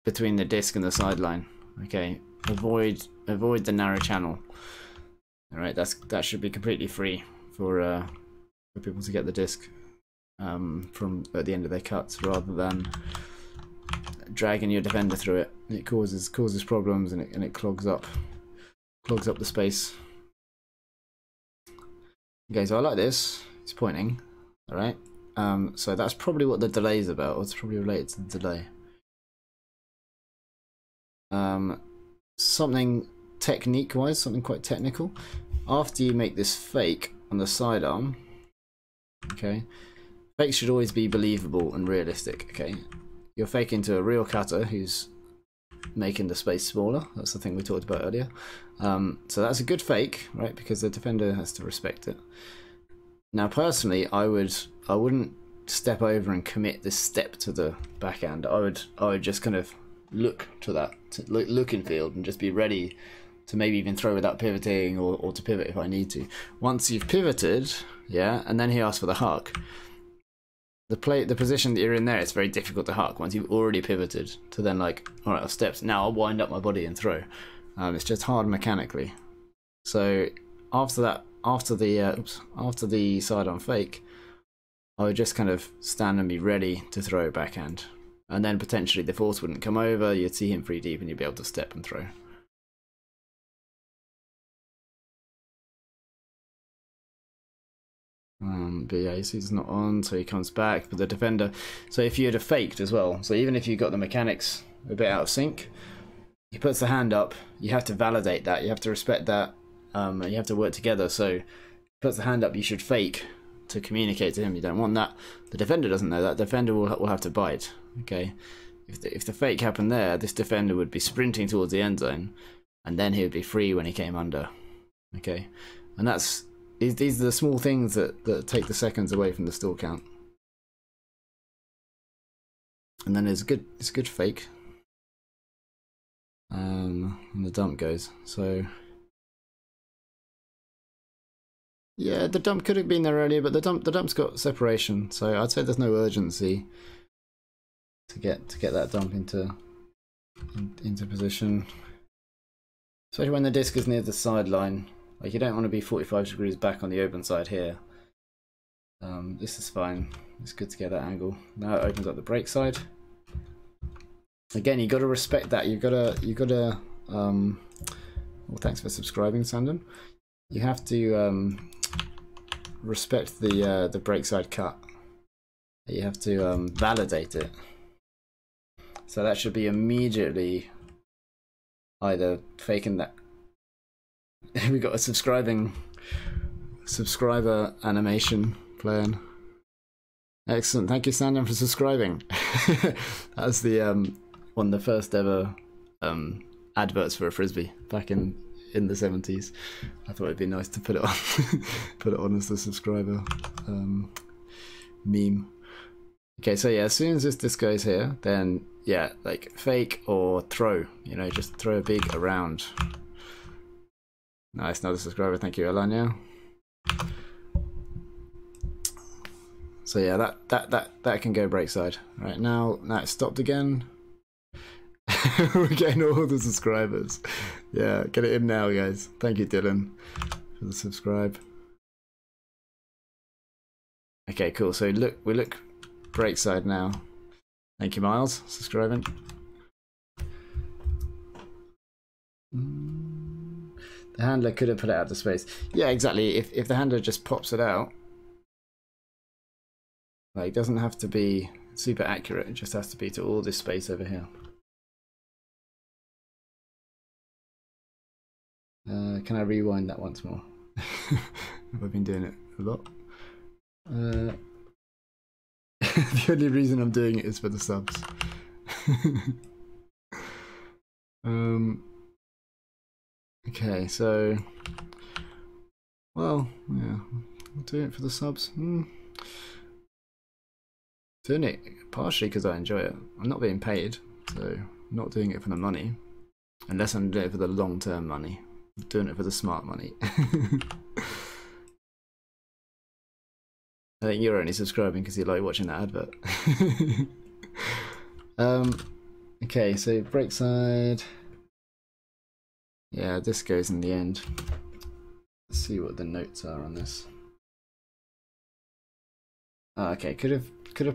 Between the disc and the sideline. Okay. Avoid the narrow channel. All right. That should be completely free for people to get the disc from at the end of their cuts, rather than dragging your defender through it. It causes problems, and it clogs up the space. Okay, so I like this. It's pointing. All right. So that's probably what the delay is about. Or it's probably related to the delay. Something technique-wise, something quite technical. After you make this fake on the sidearm, okay, fakes should always be believable and realistic. Okay, you're faking to a real cutter who's making the space smaller. That's the thing we talked about earlier. So that's a good fake, right? Because the defender has to respect it. Now, personally, I wouldn't step over and commit this step to the backhand. I would just kind of look to that, look in field, and just be ready to maybe even throw without pivoting, or to pivot if I need to. Once you've pivoted, yeah, and then he asks for the huck. The position that you're in there, it's very difficult to huck once you've already pivoted to then, like, all right, I've stepped, now I'll wind up my body and throw. It's just hard mechanically. So after that, after the sidearm fake, I would just kind of stand and be ready to throw backhand, and then potentially the force wouldn't come over. You'd see him free deep, and you'd be able to step and throw. But yeah, you see it's not on, so he comes back. But the defender, so if you had a faked as well, so even if you got the mechanics a bit out of sync, he puts the hand up. You have to validate that. You have to respect that. And you have to work together. So, he puts the hand up. You should fake to communicate to him. You don't want that. The defender doesn't know that. The defender will have to bite. Okay, if the fake happened there, this defender would be sprinting towards the end zone, and then he would be free when he came under. Okay, and these are the small things that take the seconds away from the stall count. And then it's a good fake. And the dump goes. So yeah, the dump could have been there earlier, but the dump's got separation, so I'd say there's no urgency to get that dump into position, especially when the disc is near the sideline. Like, you don't want to be 45 degrees back on the open side here. This is fine. It's good to get that angle. Now it opens up the break side. Again, you got to respect that. You gotta. Well, thanks for subscribing, Sandon. You have to respect the break side cut. You have to validate it. So that should be immediately either faking that. We got a subscriber animation playing. Excellent, thank you, Sandon, for subscribing. That's the one of the first ever adverts for a frisbee back in the 70s. I thought it'd be nice to put it on put it on as the subscriber meme. Okay, so yeah, as soon as this disc goes here, then yeah, like fake or throw, you know, just throw a big around. Nice, another subscriber, thank you, Alanya. So yeah, that can go break side. Right now it's stopped again. We're getting all the subscribers. Yeah, get it in now, guys. Thank you, Dylan, for the subscribe. Okay, cool. So we look break side now. Thank you, Miles, subscribing. The handler could have put it out to space. Yeah, exactly. If the handler just pops it out, like, it doesn't have to be super accurate. It just has to be to all this space over here. Can I rewind that once more? I've been doing it a lot. The only reason I'm doing it is for the subs. Okay, so, well, yeah, I'll do it for the subs. Doing it partially because I enjoy it. I'm not being paid, so I'm not doing it for the money, unless I'm doing it for the long-term money. I'm doing it for the smart money. I think you're only subscribing because you like watching that advert. Okay, so break side. Yeah, this goes in the end. Let's see what the notes are on this. Okay, could have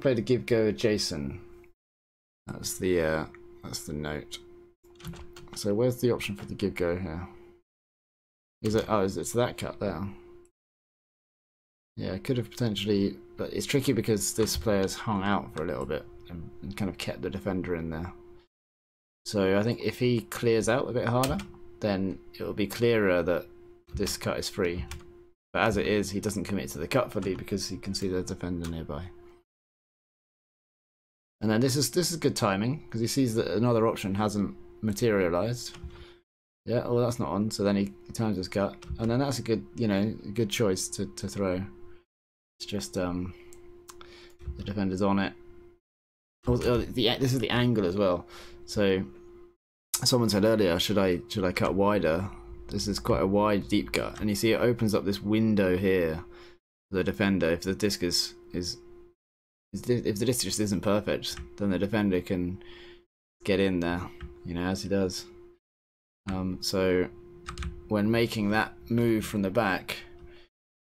played a give go adjacent. That's the note. So where's the option for the give go here? Is it? Oh, it's that cut there. Yeah, could have potentially, but it's tricky because this player's hung out for a little bit and kind of kept the defender in there. So I think if he clears out a bit harder, then it will be clearer that this cut is free. But as it is, he doesn't commit to the cut fully because he can see the defender nearby. And then this is good timing because he sees that another option hasn't materialized. Yeah, well, that's not on, so then he times his cut, and then that's a good, a good choice to throw. It's just the defender's on it. This is the angle as well. So someone said earlier, should I cut wider? This is quite a wide deep cut, and you see it opens up this window here for the defender. If the disc if the disc just isn't perfect, then the defender can get in there, as he does. So when making that move from the back,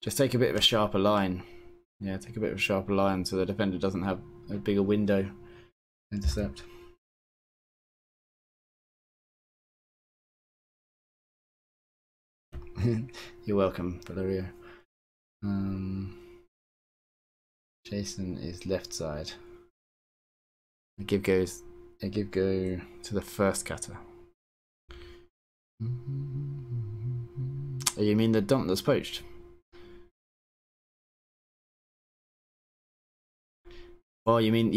just take a bit of a sharper line. Yeah, take a bit of a sharper line so the defender doesn't have a bigger window to intercept. You're welcome, Valerio. Jason is left side. A give go to the first cutter. Oh, you mean the dump that's poached? Oh, you mean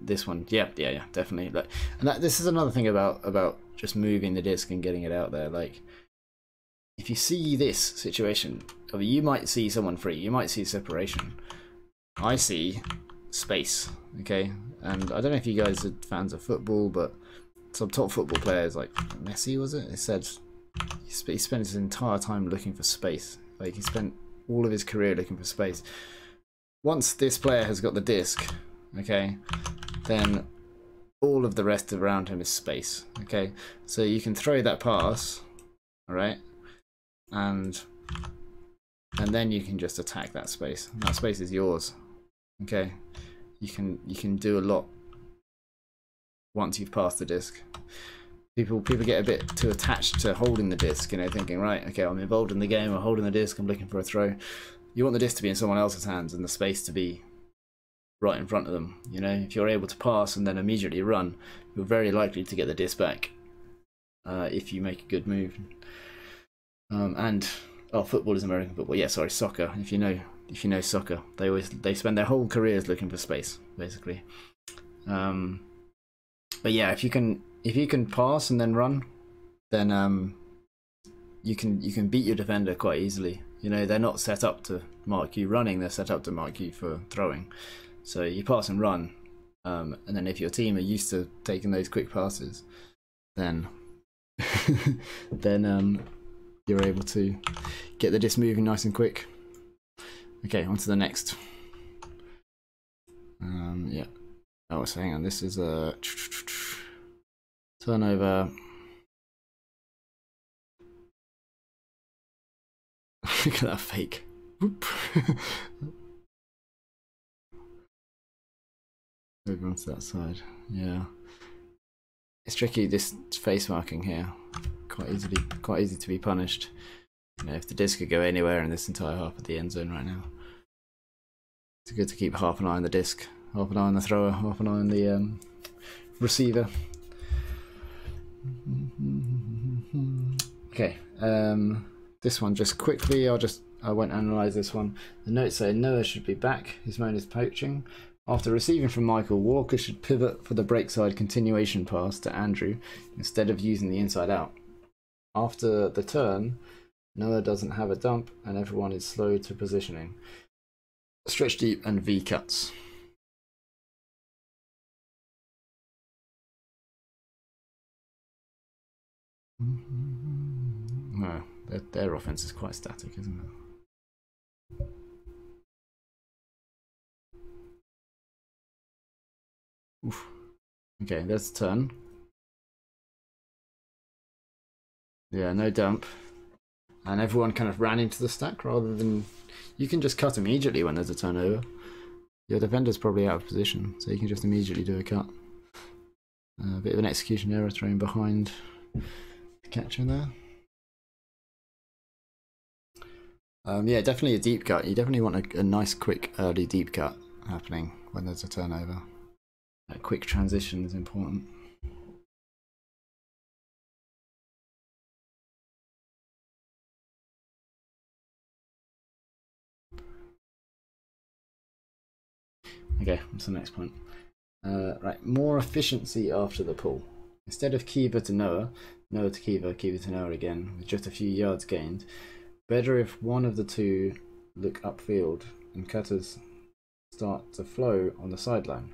this one? Yeah, definitely. Like, and this is another thing about just moving the disc and getting it out there. Like, if you see this situation, you might see someone free, you might see separation. I see space, okay? And I don't know if you guys are fans of football, but some top football players, like Messi, was it? It said he spent his entire time looking for space. Like, he spent all of his career looking for space. Once this player has got the disc, okay, then all of the rest around him is space, okay? So you can throw that pass, all right, and then you can just attack that space. And that space is yours, okay? You can do a lot once you've passed the disc. People get a bit too attached to holding the disc, thinking, right, okay, I'm involved in the game, I'm holding the disc, I'm looking for a throw. You want the disc to be in someone else's hands and the space to be right in front of them. If you're able to pass and then immediately run, you're very likely to get the disc back if you make a good move. Football is American football. Yeah, sorry, soccer. If you know soccer, they spend their whole careers looking for space, basically. But yeah, if you can pass and then run, then you can beat your defender quite easily. They're not set up to mark you running, they're set up to mark you for throwing. So you pass and run, and then if your team are used to taking those quick passes, then you're able to get the disc moving nice and quick. Okay, on to the next. Yeah. Oh, so hang on. This is a turnover. Look at that fake. Whoop. Over onto that side. Yeah. It's tricky, this face marking here. Quite easy to be punished. You know, if the disc could go anywhere in this entire half of the end zone right now. It's good to keep half an eye on the disc, half an eye on the thrower, half an eye on the receiver. Okay, this one just quickly, I won't analyse this one. The notes say Noah should be back, his man is poaching. After receiving from Michael, Walker should pivot for the break side continuation pass to Andrew instead of using the inside out. After the turn, Noah doesn't have a dump and everyone is slow to positioning. Stretch deep and V cuts. No, their offense is quite static, isn't it? Oof. Okay, there's the turn. Yeah, no dump. And everyone kind of ran into the stack rather than... You can just cut immediately when there's a turnover. Your defender's probably out of position, so you can just immediately do a cut. A bit of an execution error thrown behind the catcher there. Yeah, definitely a deep cut. You definitely want a nice, quick, early deep cut happening when there's a turnover. That quick transition is important. Okay, what's the next point? Right, more efficiency after the pull. Instead of Kiva to Noah, Noah to Kiva, Kiva to Noah again, with just a few yards gained. Better if one of the two look upfield and cutters start to flow on the sideline.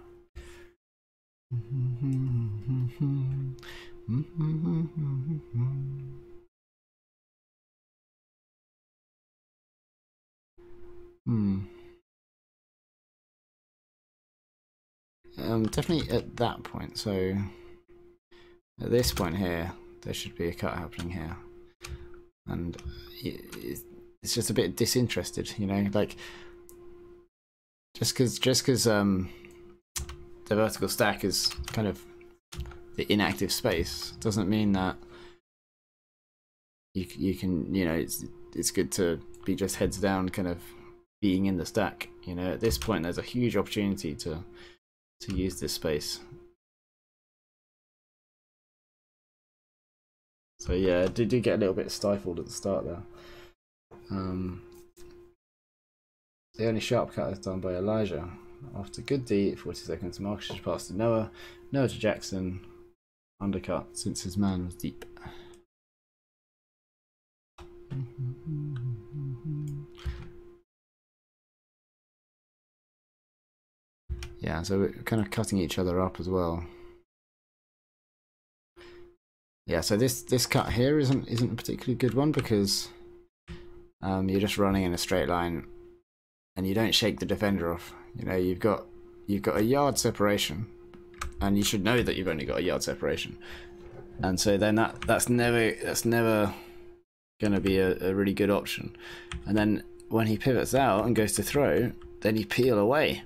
Definitely at that point. So at this point here, there should be a cut happening here, and it's just a bit disinterested, you know, like just because the vertical stack is kind of the inactive space doesn't mean that you can, you know, it's good to be just heads down kind of being in the stack. You know, at this point there's a huge opportunity to use this space. So yeah, do get a little bit stifled at the start there. The only sharp cut is done by Elijah. After good D, 40 seconds, Marcus should pass to Noah. Noah to Jackson. Undercut since his man was deep. Yeah, so we're kind of cutting each other up as well. Yeah, so this cut here isn't a particularly good one because you're just running in a straight line and you don't shake the defender off. You know, you've got a yard separation, and you should know that you've only got a yard separation. And so then that's never going to be a really good option. And then when he pivots out and goes to throw, then you peel away.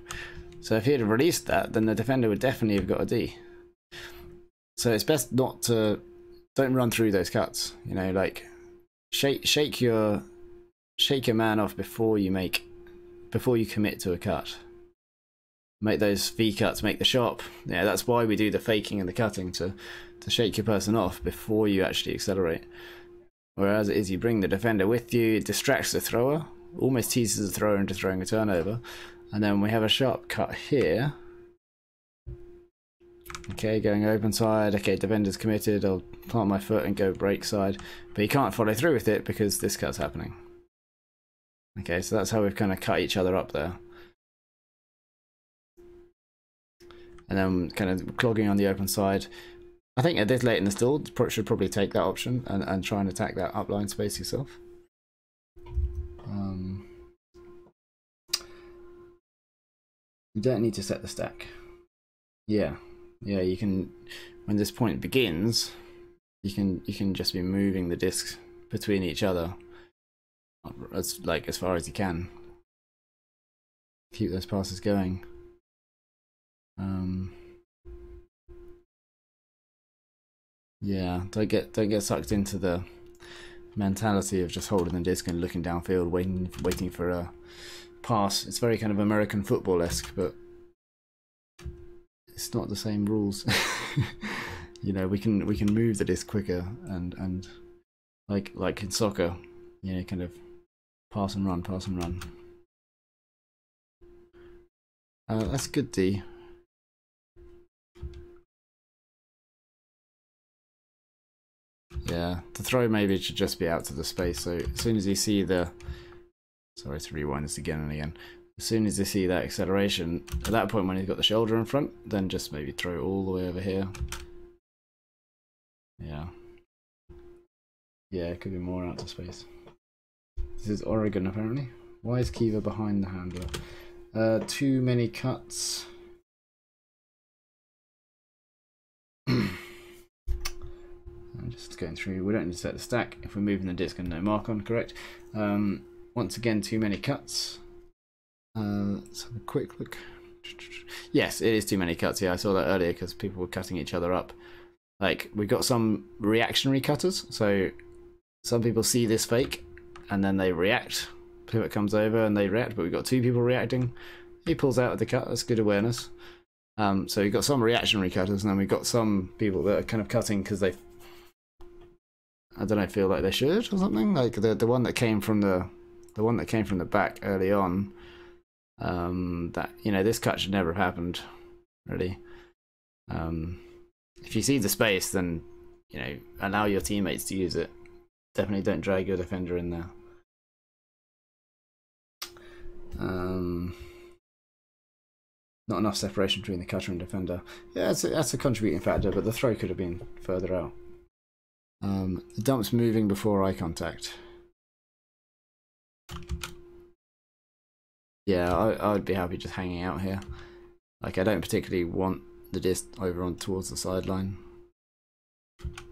So if he had released that, then the defender would definitely have got a D. So it's best not to... Don't run through those cuts. You know, like shake your man off before you commit to a cut. Make those V cuts, make the shop. Yeah, that's why we do the faking and the cutting, to shake your person off before you actually accelerate. Whereas it is you bring the defender with you, it distracts the thrower, almost teases the thrower into throwing a turnover, and then we have a sharp cut here. Okay, going open side. Okay, defender's committed. I'll plant my foot and go break side, but he can't follow through with it because this cut's happening. Okay, so that's how we've kind of cut each other up there. And then kind of clogging on the open side. I think at this late in the stall, should probably take that option and try and attack that upline space yourself. You don't need to set the stack. Yeah, you can, when this point begins, you can just be moving the discs between each other as far as you can. Keep those passes going. Yeah, don't get sucked into the mentality of just holding the disc and looking downfield, waiting for a pass. It's very kind of American football-esque, but it's not the same rules. You know, we can move the disc quicker and like in soccer, you know, kind of pass and run. That's good, D. Yeah, the throw maybe should just be out to the space, so as soon as you see the... Sorry to rewind this again and again. As soon as you see that acceleration, at that point when he's got the shoulder in front, then just maybe throw all the way over here. Yeah. Yeah, it could be more out to space. This is Oregon, apparently. Why is Kiva behind the handler? Too many cuts. I'm just going through. We don't need to set the stack if we're moving the disc and no mark on, correct? Once again, too many cuts. Let's have a quick look. Yes, it is too many cuts. Yeah, I saw that earlier because people were cutting each other up. Like, we got some reactionary cutters, so some people see this fake and then they react. Pivot comes over and they react, but we've got two people reacting. He pulls out of the cut. That's good awareness. So we've got some reactionary cutters, and then we've got some people that are kind of cutting because they, I don't know, feel like they should or something. Like the one that came from the back early on. That, you know, this cut should never have happened, really. If you see the space, then, you know, allow your teammates to use it. Definitely don't drag your defender in there. Not enough separation between the cutter and defender. Yeah, that's a contributing factor, but the throw could have been further out. The dump's moving before eye contact. Yeah, I would be happy just hanging out here. Like, I don't particularly want the disc over on towards the sideline.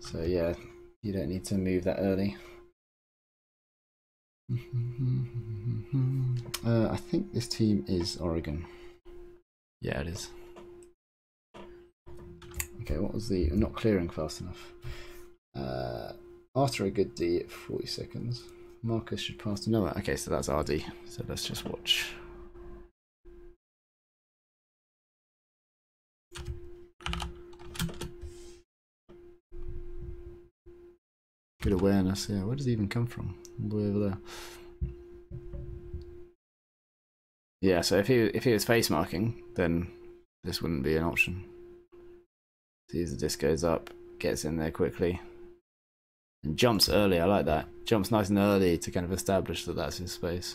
So yeah, you don't need to move that early. I think this team is Oregon. Yeah, it is. Okay, what was the... not clearing fast enough. After a good D at 40 seconds, Marcus should pass to Noah. Okay, so that's RD. So let's just watch. Good awareness, yeah. Where does he even come from? All the way over there. Yeah, so if he was face marking, then this wouldn't be an option. See as the disc goes up, gets in there quickly, and jumps early. I like that. Jumps nice and early to kind of establish that that's his space.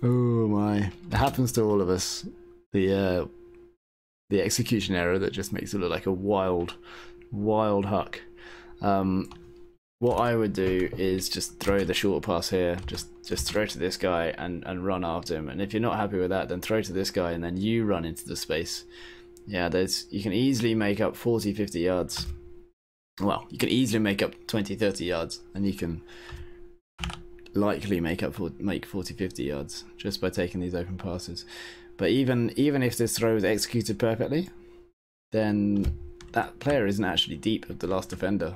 Oh my! It happens to all of us. The execution error that just makes it look like a wild huck. What I would do is just throw the short pass here, just throw to this guy and run after him. And if you're not happy with that, then throw to this guy and then you run into the space. Yeah, you can easily make up 40-50 yards. Well, you can easily make up 20-30 yards, and you can likely make 40-50 yards just by taking these open passes. But even if this throw is executed perfectly, then that player isn't actually deep of the last defender.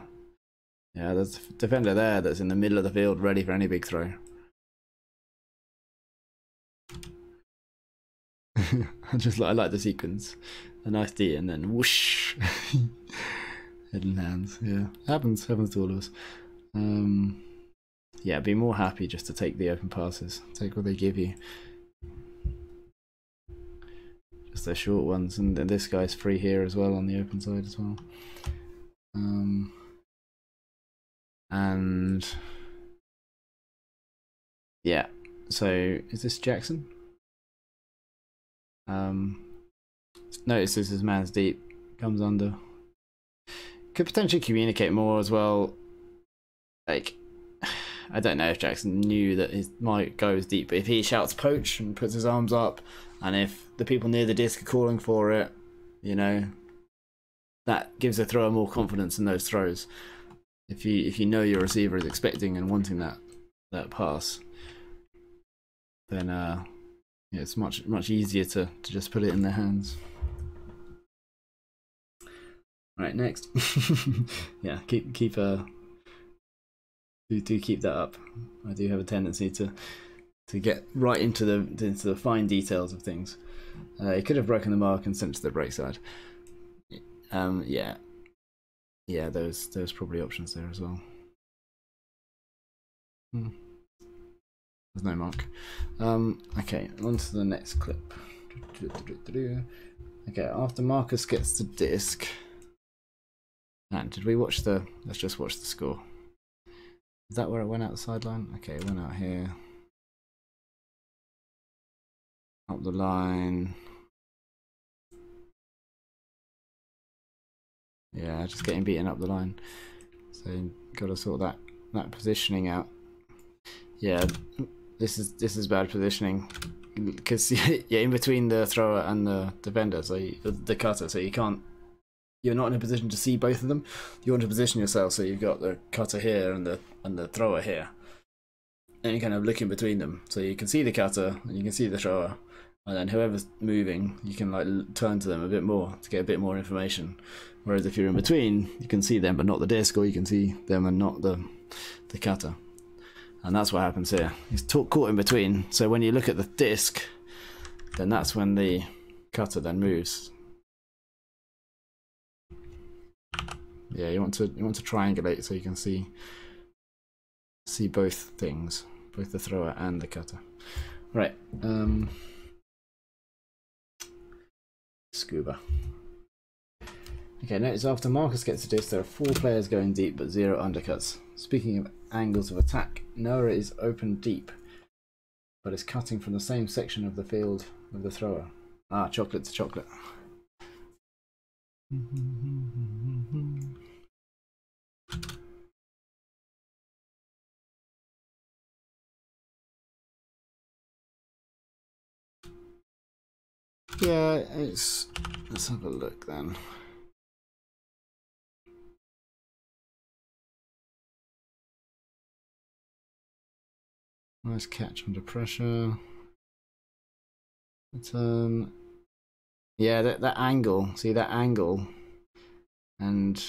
Yeah, there's a defender there that's in the middle of the field ready for any big throw. I like the sequence. A nice D and then whoosh. Head and hands. Yeah, happens to all of us. Yeah, be more happy just to take the open passes. Take what they give you. Just their short ones, and this guy's free here as well on the open side as well. And yeah, so is this Jackson? Notice this is man's deep, comes under. Could potentially communicate more as well. Like, I don't know if Jackson knew that his might go as deep, but if he shouts poach and puts his arms up, and if the people near the disc are calling for it, you know, that gives a thrower more confidence in those throws. If you know your receiver is expecting and wanting that pass, then yeah, it's much easier to just put it in their hands. Right, next. Yeah, keep do keep that up. I do have a tendency to get right into the fine details of things. He could have broken the mark and sent to the break side. Yeah, there's probably options there as well. There's no mark. Okay, on to the next clip. Okay, after Marcus gets the disc. And did we watch the? Let's just watch the score. Is that where it went out the sideline? Okay, it went out here. Up the line. Yeah, just getting beaten up the line. So got to sort that positioning out. Yeah, this is bad positioning because yeah, in between the thrower and the defender, so the cutter, so you're not in a position to see both of them. You want to position yourself so you've got the cutter here and the thrower here, and you kind of look in between them, so you can see the cutter and you can see the thrower, and then whoever's moving, you can like turn to them a bit more to get a bit more information. Whereas if you're in between, you can see them but not the disc, or you can see them and not the cutter. And that's what happens here. He's caught in between. So when you look at the disc, then that's when the cutter then moves. Yeah, you want to triangulate so you can see both things, both the thrower and the cutter. Right. Scuba. Okay, notice after Marcus gets the disc, there are 4 players going deep but 0 undercuts. Speaking of angles of attack, Noah is open deep, but is cutting from the same section of the field with the thrower. Ah, chocolate to chocolate. Yeah, let's have a look then. Nice catch under pressure. But, yeah, that angle. See that angle, and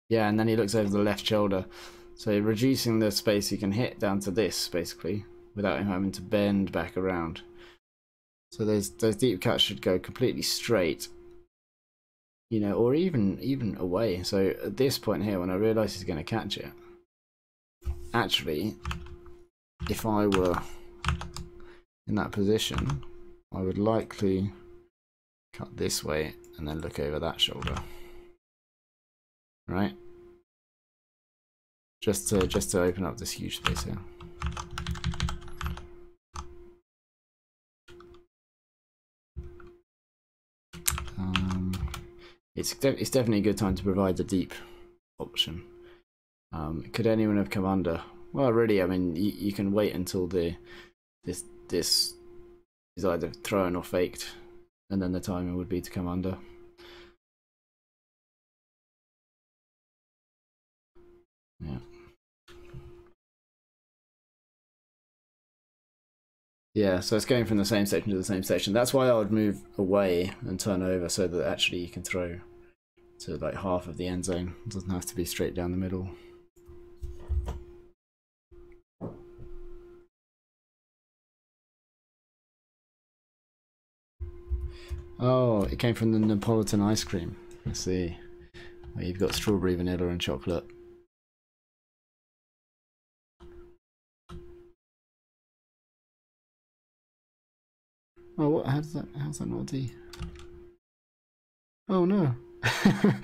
yeah, and then he looks over the left shoulder. So reducing the space he can hit down to this basically, without him having to bend back around. So those deep cuts should go completely straight, you know, or even away. So at this point here, when I realise he's going to catch it, actually, if I were in that position, I would likely cut this way and then look over that shoulder, right? Just to open up this huge space here. It's definitely a good time to provide the deep option. Could anyone have come under? Well, really, I mean, you can wait until this is either thrown or faked, and then the timing would be to come under. Yeah. Yeah, so it's going from the same section to the same section. That's why I would move away and turn over so that actually you can throw to like half of the end zone. It doesn't have to be straight down the middle. Oh, it came from the Neapolitan ice cream. I see. Well, you've got strawberry, vanilla, and chocolate. Oh, what? How's that not a D? Oh no! I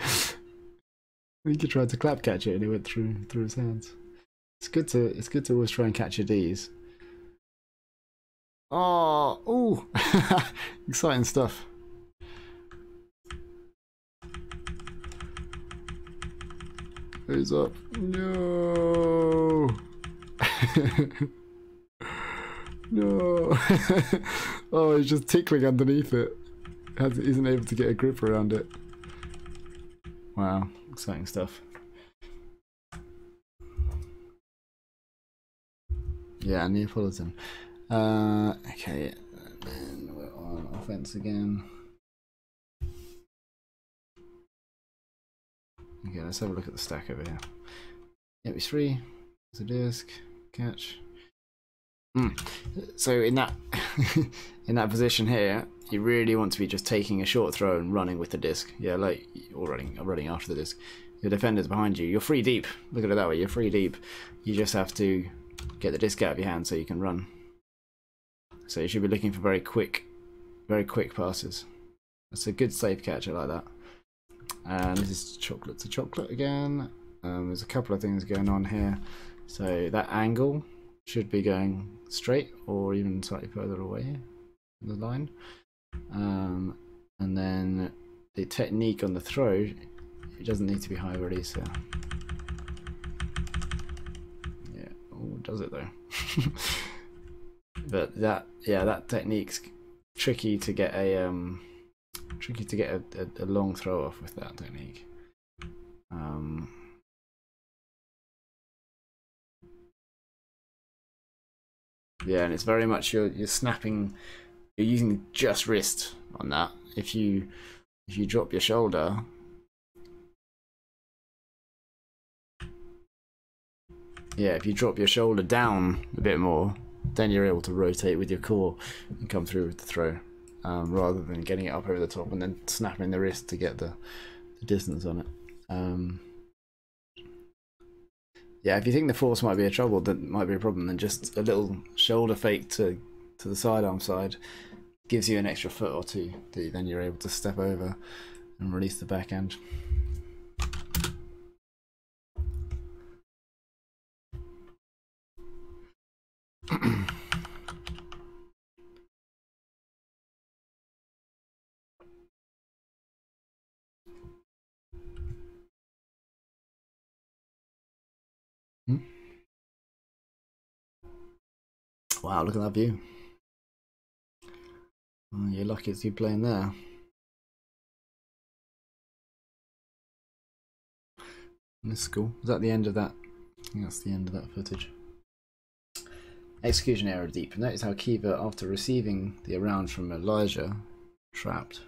think he tried to clap catch it and it went through his hands. It's good to always try and catch your D's. Oh, ooh, exciting stuff. Goes up. No. No. Oh, it's just tickling underneath it. Isn't able to get a grip around it. Wow, exciting stuff. Yeah, Neapolitan. Okay, then we're on offense again. Okay, let's have a look at the stack over here. Yep, it's 3. There's a disc. Catch. So in that in that position here, you really want to be just taking a short throw and running with the disc. Yeah, like or running after the disc. Your defender's behind you. You're free deep. Look at it that way. You're free deep. You just have to get the disc out of your hand so you can run. So you should be looking for very quick passes. That's a good safe catch. I like that. And this is chocolate to chocolate again. There's a couple of things going on here. So that angle should be going straight or even slightly further away from the line. And then the technique on the throw, it doesn't need to be high release here. Yeah, oh, does it though? But that technique's tricky to get a long throw off with that technique. Yeah, and it's very much you're snapping. You're using just wrist on that. If you drop your shoulder, yeah, if you drop your shoulder down a bit more, then you're able to rotate with your core and come through with the throw, rather than getting it up over the top and then snapping the wrist to get the distance on it. Yeah, if you think the force might be a problem, then just a little shoulder fake to the sidearm side gives you an extra foot or two. Then you're able to step over and release the backhand. Wow, look at that view. Oh, you're lucky to be playing there. This is cool. Is that the end of that? I think that's the end of that footage. Execution error deep. Notice how Kiva, after receiving the around from Elijah, trapped,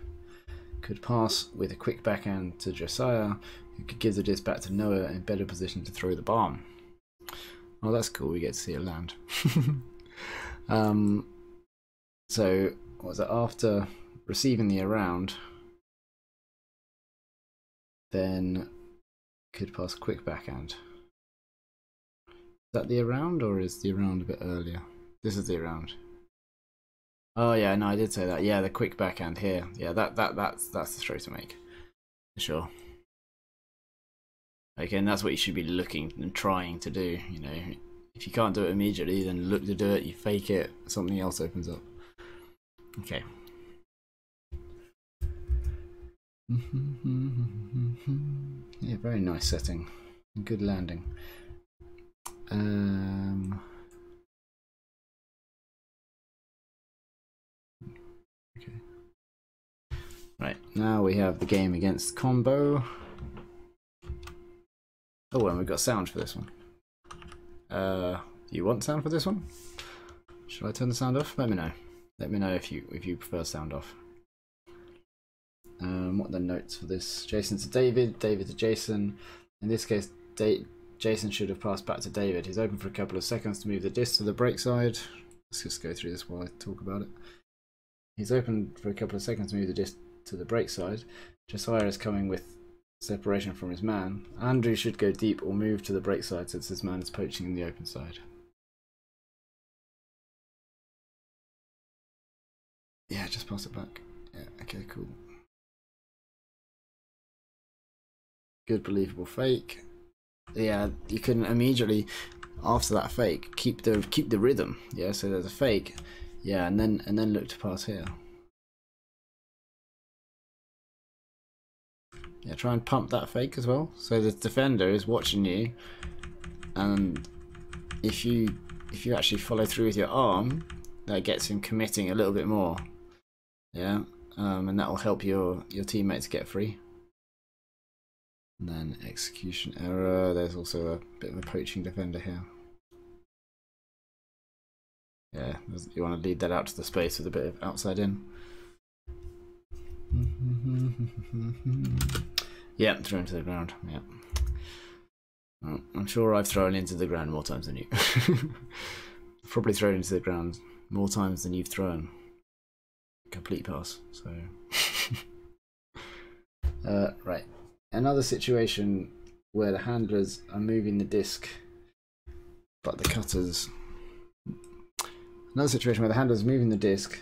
could pass with a quick backhand to Josiah, who could give the disc back to Noah in better position to throw the bomb. Oh, that's cool. We get to see it land. So, what was it? After receiving the around, then could pass a quick backhand. Is that the around, or is the around a bit earlier? This is the around. Oh yeah, no, I did say that. Yeah, the quick backhand here. Yeah, that's the throw to make, for sure. Okay, and that's what you should be looking and trying to do. You know, if you can't do it immediately, then look to do it. You fake it, something else opens up. Okay. Yeah, very nice setting. Good landing. Okay. Right, now we have the game against Combo. Oh, and we've got sound for this one. Do you want sound for this one? Should I turn the sound off? Let me know. Let me know if you prefer sound off. What are the notes for this? Jason to David, David to Jason. In this case, Jason should have passed back to David. He's open for a couple of seconds to move the disc to the break side. Let's just go through this while I talk about it. He's open for a couple of seconds to move the disc to the break side. Josiah is coming with separation from his man. Andrew should go deep or move to the break side since his man is poaching in the open side. Yeah, just pass it back. Yeah, okay, cool. Good believable fake. Yeah, you can immediately after that fake keep the rhythm. Yeah, so there's a fake. Yeah, and then look to pass here. Yeah, try and pump that fake as well. So the defender is watching you, and if you actually follow through with your arm, that gets him committing a little bit more. Yeah, and that will help your teammates get free. And then execution error. There's also a bit of a poaching defender here. Yeah, you want to lead that out to the space with a bit of outside in. Yeah, throw into the ground. Yeah. Well, I'm sure I've thrown into the ground more times than you. Probably thrown into the ground more times than you've thrown. Complete pass. So, right. Another situation where the handlers are moving the disc, but the cutters. Another situation where the handlers are moving the disc,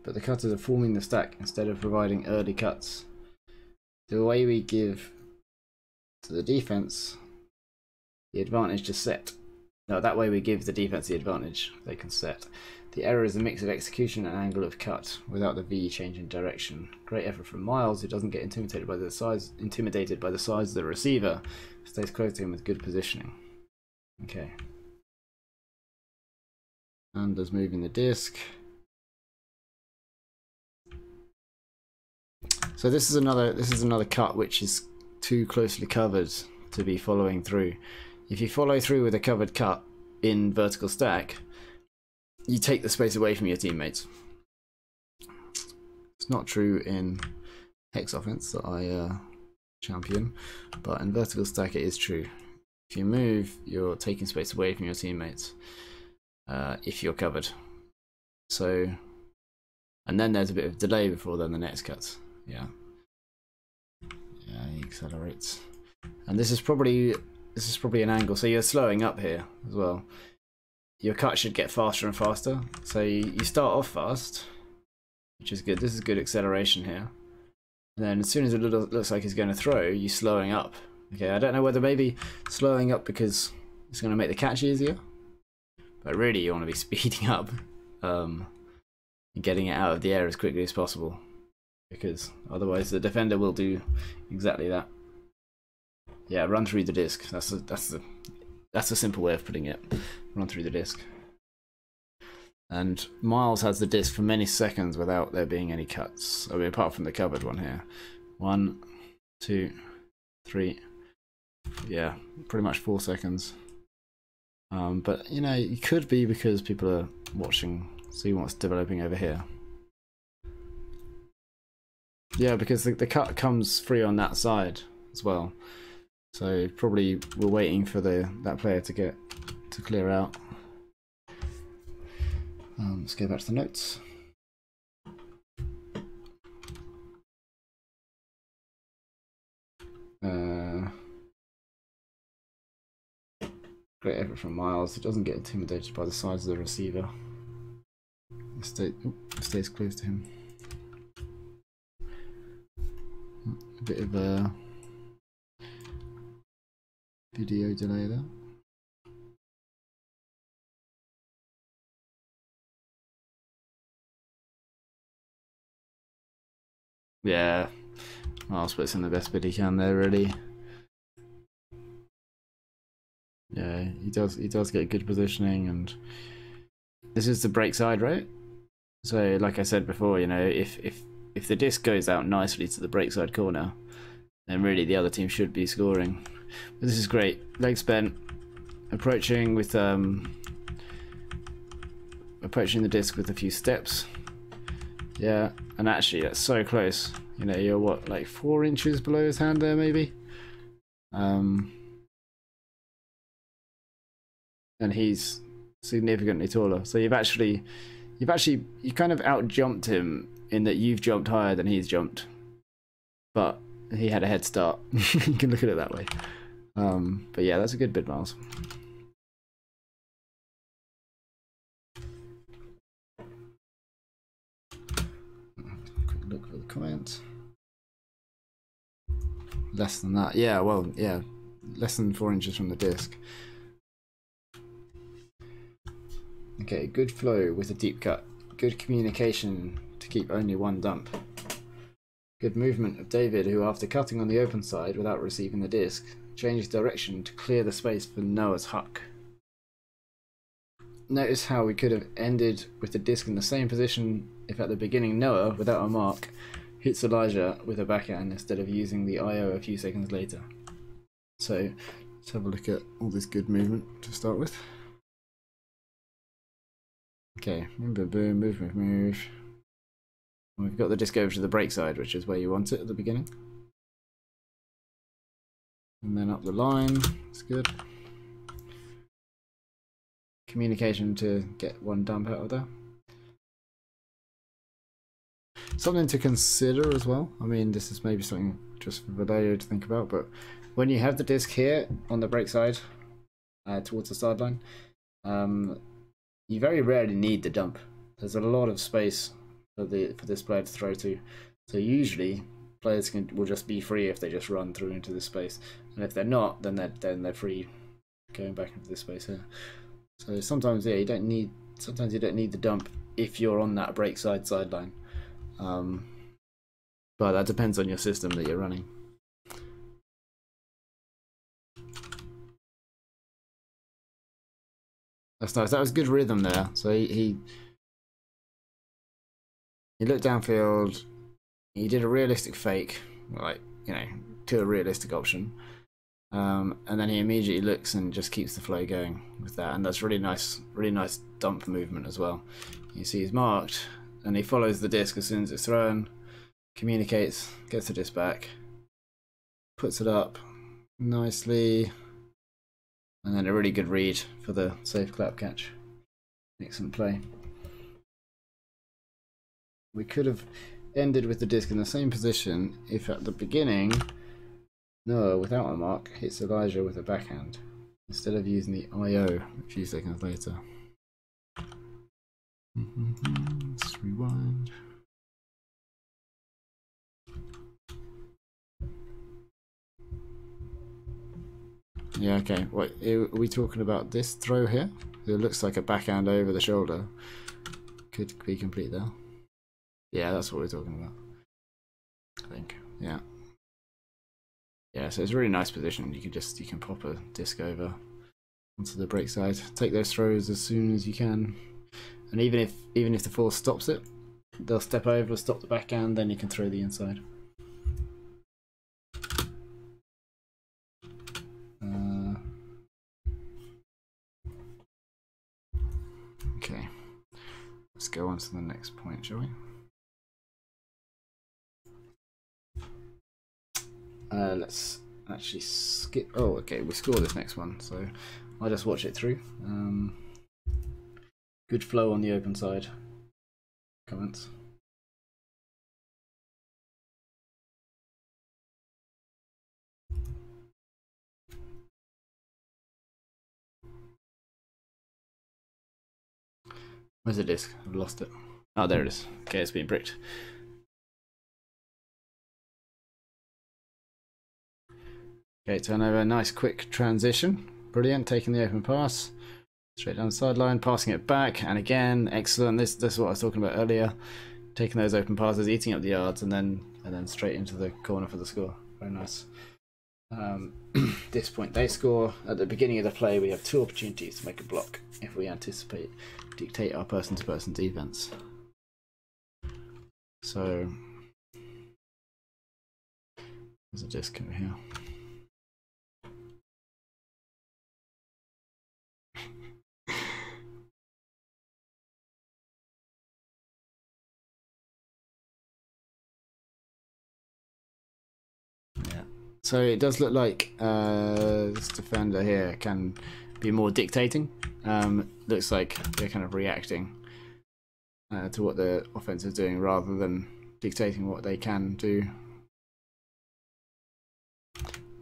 but the cutters are forming the stack instead of providing early cuts. The way we give to the defense the advantage to set. No, that way we give the defense the advantage they can set. The error is a mix of execution and angle of cut without the V change in direction. Great effort from Miles, who doesn't get intimidated by the size of the receiver, stays close to him with good positioning. Okay. Handlers moving the disc. So this is another cut which is too closely covered to be following through. If you follow through with a covered cut in vertical stack, you take the space away from your teammates. It's not true in hex offense that I champion, but in vertical stack it is true. If you move, you're taking space away from your teammates if you're covered. So, and then there's a bit of delay before then the next cuts. Yeah, he accelerates, and this is probably an angle. So you're slowing up here as well. Your cut should get faster and faster. So you start off fast, which is good. This is good acceleration here. And then as soon as it looks like he's going to throw, you're slowing up. Okay, I don't know whether maybe slowing up because it's going to make the catch easier, but really you want to be speeding up and getting it out of the air as quickly as possible, because otherwise the defender will do exactly that. Yeah, run through the disc. That's a simple way of putting it. Run through the disc. And Miles has the disc for many seconds without there being any cuts. I mean, apart from the covered one here. 1, 2, 3. Yeah, pretty much 4 seconds. But you know, it could be because people are watching, seeing what's developing over here. Yeah, because the cut comes free on that side as well. So probably we're waiting for that player to clear out. Let's go back to the notes. Great effort from Miles. He doesn't get intimidated by the size of the receiver. Stays close to him. A bit of a video delay there. Yeah, Miles puts in the best bid he can there, really. Yeah, he does get good positioning, and this is the break side, right? So like I said before, you know, if the disc goes out nicely to the break side corner, then really the other team should be scoring. But this is great. Legs bent, approaching the disc with a few steps. Yeah, and actually that's so close. You know, you're what, like 4 inches below his hand there, maybe. And he's significantly taller. So you kind of out jumped him in that you've jumped higher than he's jumped, but he had a head start. You can look at it that way. But yeah, that's a good bid, Miles. Quick look for the comment. Less than that. Yeah, well, yeah, less than 4 inches from the disc. Okay, good flow with a deep cut. Good communication to keep only one dump. Good movement of David, who after cutting on the open side without receiving the disc, changed direction to clear the space for Noah's huck. notice how we could have ended with the disc in the same position if at the beginning Noah, without a mark, hits Elijah with a backhand instead of using the IO a few seconds later. So let's have a look at all this good movement to start with. Okay, boom, boom, move, move, move. We've got the disc over to the break side, which is where you want it at the beginning. And then up the line, that's good. Communication to get one dump out of there. Something to consider as well. I mean, this is maybe something just for Vallejo to think about, but when you have the disc here on the break side, towards the sideline, you very rarely need the dump. There's a lot of space for this player to throw to, so usually players will just be free if they just run through into this space, and if they're not, then they're free going back into this space here. So sometimes, yeah, you don't need the dump if you're on that break sideline. But that depends on your system that you're running. That's nice. That was good rhythm there. So he looked downfield. He did a realistic fake, like, you know, to a realistic option. And then he immediately looks and just keeps the flow going with that, and that's really nice dump movement as well. You see he's marked, and he follows the disc as soon as it's thrown, communicates, gets the disc back, puts it up nicely, and then a really good read for the safe clap catch. Excellent play. We could have ended with the disc in the same position if at the beginning Noah, without a mark, hits Elijah with a backhand instead of using the IO a few seconds later. Let's rewind. Yeah, okay. What are we talking about? This throw here? It looks like a backhand over the shoulder. Could be complete there. Yeah, that's what we're talking about, I think. Yeah. Yeah, so it's a really nice position. You can pop a disc over onto the break side. Take those throws as soon as you can, and even if the force stops it, they'll step over, stop the backhand, then you can throw the inside. Okay, let's go on to the next point, shall we? Let's actually skip. Oh, okay, we score this next one, so I'll just watch it through. Good flow on the open side. Comments. Where's the disc? I've lost it. Oh, there it is. Okay, it's been bricked. Okay, turnover, nice quick transition. Brilliant, taking the open pass. Straight down the sideline, passing it back, and again, excellent. This is what I was talking about earlier. Taking those open passes, eating up the yards, and then straight into the corner for the score. Very nice. This point they score. At the beginning of the play, we have 2 opportunities to make a block if we dictate our person-to-person defense. So there's a disc over here. So it does look like this defender here can be more dictating. Looks like they're kind of reacting to what the offense is doing rather than dictating what they can do.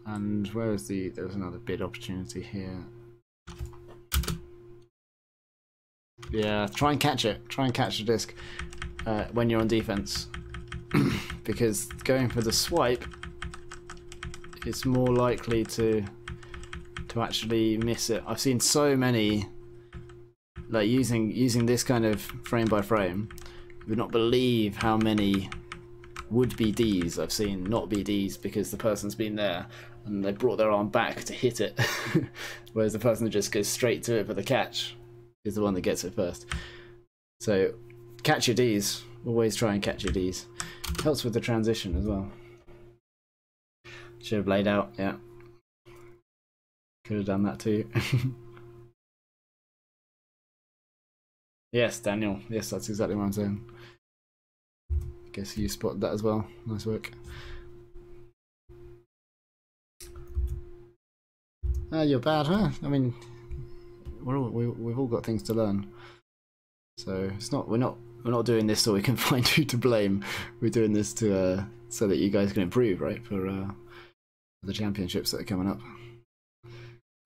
And where is there was another bid opportunity here. Yeah, try and catch it. Try and catch the disc when you're on defense. Because going for the swipe, it's more likely to actually miss it. I've seen so many, like using this kind of frame by frame, you would not believe how many would-be Ds I've seen not be Ds because the person's been there and they brought their arm back to hit it, whereas the person just goes straight to it for the catch. is the one that gets it first. So catch your Ds. Always try and catch your Ds. Helps with the transition as well. Should have laid out, yeah. Could have done that too. Yes, Daniel. Yes, that's exactly what I'm saying. Guess you spotted that as well. Nice work. You're bad, huh? I mean, we've all got things to learn. So it's not we're not doing this so we can find who to blame. We're doing this to so that you guys can improve, right, for the championships that are coming up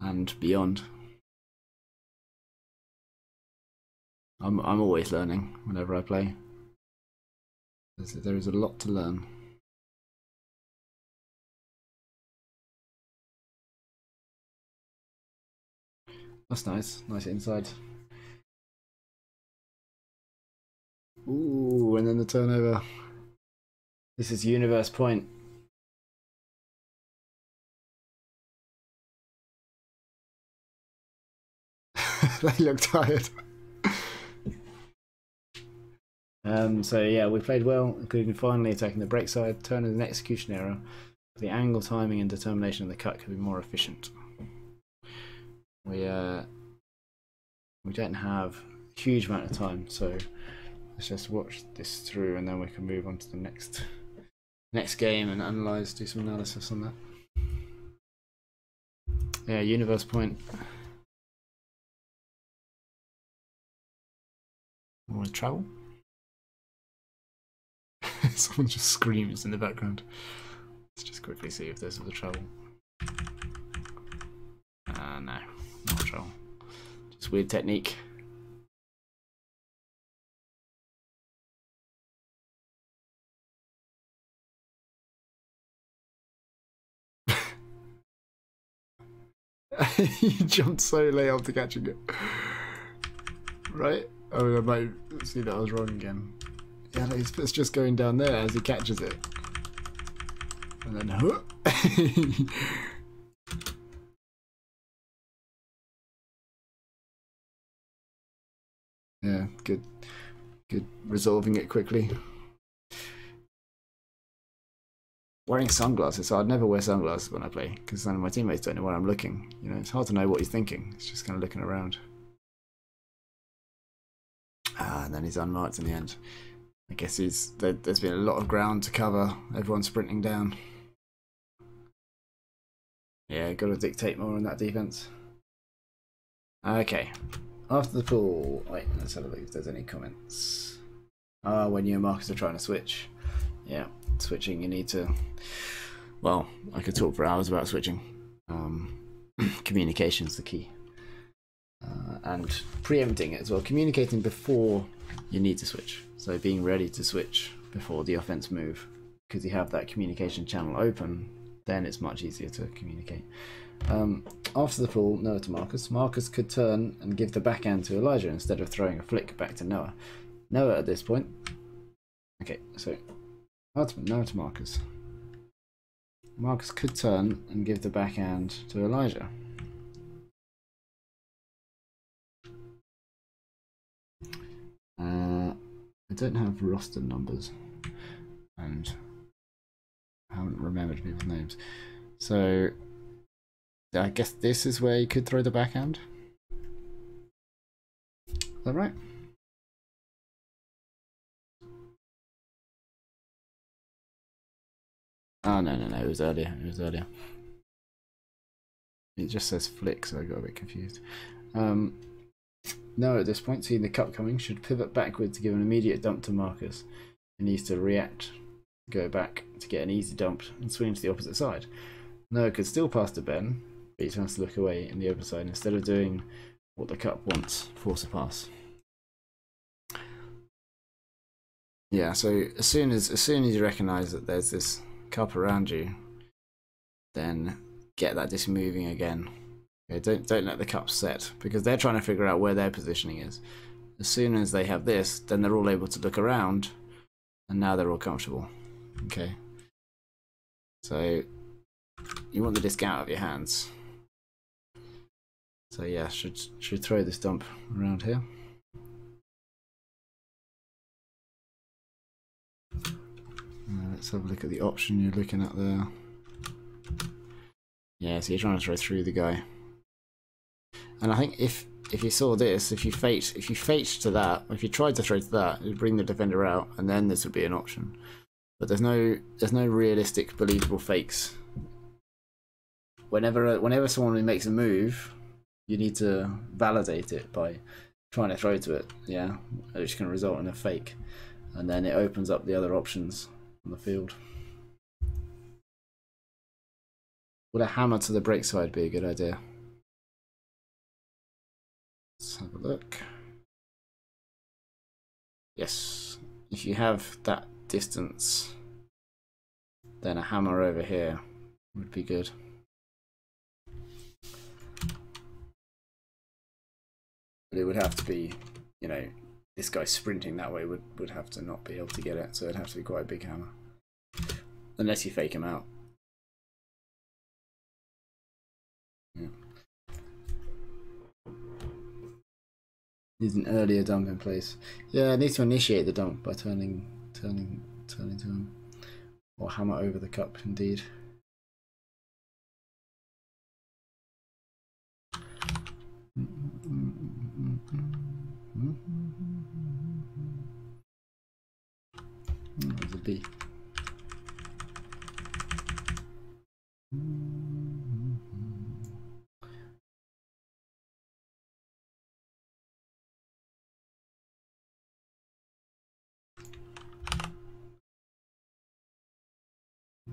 and beyond. I'm always learning whenever I play. There is a lot to learn. That's nice. Nice inside. Ooh, and then the turnover. This is universe point. They look tired. So yeah, we played well, including finally attacking the break side, turn is an execution error. The angle, timing, and determination of the cut could be more efficient. We don't have a huge amount of time, so let's just watch this through, and then we can move on to the next game and analyze, do some analysis on that. Yeah, universe point. More travel. Someone just screams in the background. Let's just quickly see if there's other travel. No, not travel. Just weird technique. He jumped so late after catching it. Right? Oh, I might see that I was wrong again. Yeah, it's just going down there as he catches it. And then, huh? Yeah, good resolving it quickly. Wearing sunglasses, so I'd never wear sunglasses when I play, because then my teammates don't know where I'm looking. You know, it's hard to know what he's thinking. It's just kind of looking around. And then he's unmarked in the end. I guess there's been a lot of ground to cover. Everyone's sprinting down. Yeah, got to dictate more on that defense. Okay. After the pool, wait, let's have a look if there's any comments. When you and Marcus are trying to switch. Yeah, switching, you need to... Well, I could talk for hours about switching. Communication's the key. And preempting it as well. Communicating before you need to switch. So being ready to switch before the offense move. Because you have that communication channel open, then it's much easier to communicate. After the pull, Noah to Marcus. Marcus could turn and give the backhand to Elijah instead of throwing a flick back to Noah. Noah at this point. Okay, so Noah to Marcus. Marcus could turn and give the backhand to Elijah. I don't have roster numbers and I haven't remembered people's names. So I guess this is where you could throw the backhand. Is that right? Oh, no, it was earlier. It just says flick, so I got a bit confused. Noah at this point, seeing the cut coming, should pivot backward to give an immediate dump to Marcus. He needs to react, go back to get an easy dump and swing to the opposite side. Noah could still pass to Ben, but he tries to look away in the open side instead of doing what the cup wants, force a pass. Yeah, so as soon as you recognise that there's this cup around you, then get that disc moving again. Okay, don't let the cup set, because they're trying to figure out where their positioning is. As soon as they have this, then they're all able to look around, and now they're all comfortable. Okay. So you want the disc out of your hands. So yeah, should throw this dump around here. Let's have a look at the option you're looking at there. Yeah, so you're trying to throw through the guy. And I think if you saw this, if you faked to that, if you tried to throw to that, it'd bring the defender out, and then this would be an option. But there's no realistic, believable fakes. Whenever someone makes a move, you need to validate it by trying to throw to it. Yeah, which can result in a fake, and then it opens up the other options on the field. Would a hammer to the break side be a good idea? Let's have a look. Yes, if you have that distance, then a hammer over here would be good. But it would have to be, you know, this guy sprinting that way would have to not be able to get it, so it'd have to be quite a big hammer. Unless you fake him out. Yeah. Needs an earlier dump in place. Yeah, it needs to initiate the dump by turning to him. Or hammer over the cup, indeed. There's a B.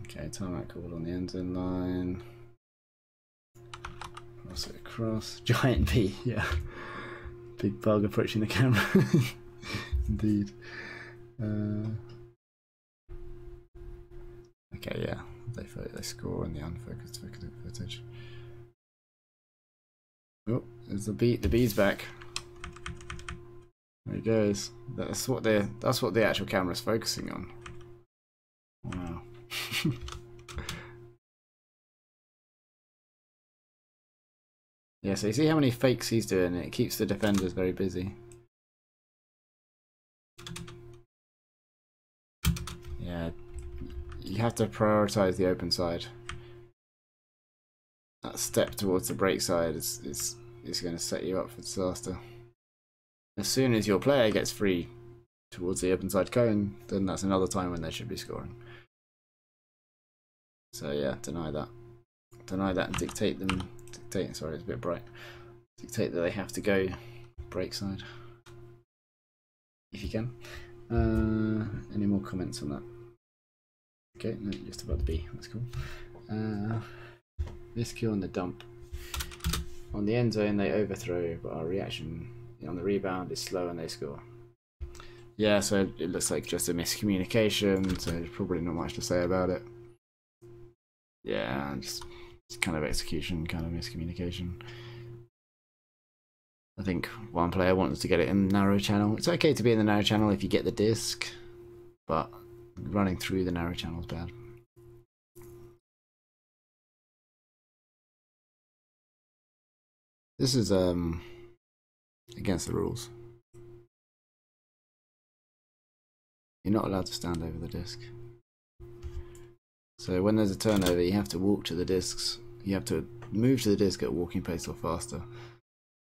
Okay, timeout called on the end zone line. Cross it across. Giant B, yeah. Big bug approaching the camera. Indeed. Okay, yeah. They score in the unfocused footage. Oh, there's the B. The B's back. There he goes. That's what the actual camera's focusing on. Wow. Yeah, so you see how many fakes he's doing, it keeps the defenders very busy. Yeah, you have to prioritize the open side. That step towards the break side is going to set you up for disaster. As soon as your player gets free towards the open side cone, then that's another time when they should be scoring. So yeah, deny that. Deny that and dictate, sorry, it's a bit bright. Dictate that they have to go break side. If you can. Any more comments on that? Okay, no, just about the B, that's cool. Miscue on the dump. On the end zone they overthrow, but our reaction on the rebound is slow and they score. Yeah, so it looks like just a miscommunication, so there's probably not much to say about it. Yeah, just kind of execution, kind of miscommunication. I think one player wanted to get it in the narrow channel. It's okay to be in the narrow channel if you get the disc, but running through the narrow channel is bad. This is against the rules. You're not allowed to stand over the disc. So when there's a turnover, you have to walk to the discs. You have to move to the disc at a walking pace or faster.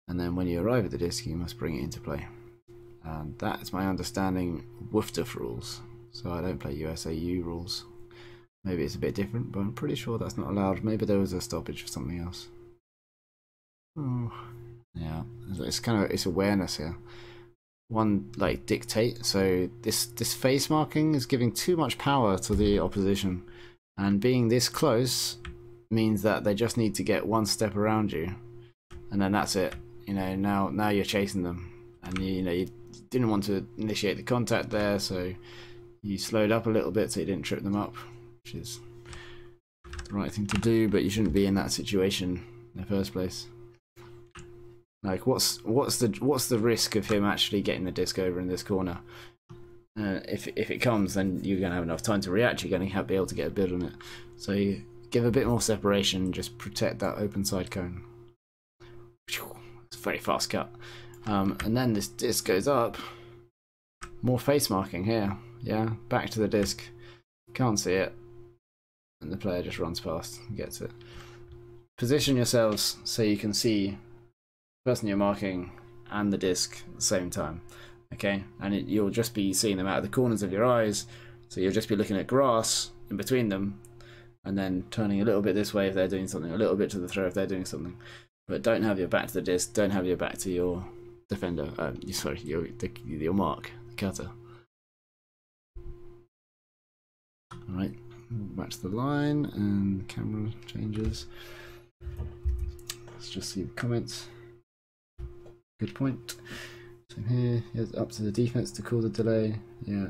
And then when you arrive at the disc, you must bring it into play. And that is my understanding of WFTF rules. So I don't play USAU rules. Maybe it's a bit different, but I'm pretty sure that's not allowed. Maybe there was a stoppage for something else. Oh, yeah, it's kind of, it's awareness here. One, like, dictate. So this face marking is giving too much power to the opposition. And being this close means that they just need to get one step around you, and then that's it. You know, now you're chasing them, and you didn't want to initiate the contact there, so you slowed up a little bit so you didn't trip them up, which is the right thing to do. But you shouldn't be in that situation in the first place. Like, what's the risk of him actually getting the disc over in this corner? If it comes, then you're going to have enough time to react. You're going to be able to get a bid on it. So you give a bit more separation, just protect that open side cone. It's a very fast cut. And then this disc goes up. More face marking here. Yeah, back to the disc. Can't see it. And the player just runs past and gets it. Position yourselves so you can see the person you're marking and the disc at the same time. Okay, and you'll just be seeing them out of the corners of your eyes. So you'll just be looking at grass in between them, and then turning a little bit this way if they're doing something, a little bit to the throw if they're doing something. But don't have your back to the disc. Don't have your back to your defender. Sorry, your mark, the cutter. All right, back to the line, and the camera changes. Let's just see the comments. Good point. Same here. It's up to the defense to call the delay. Yeah.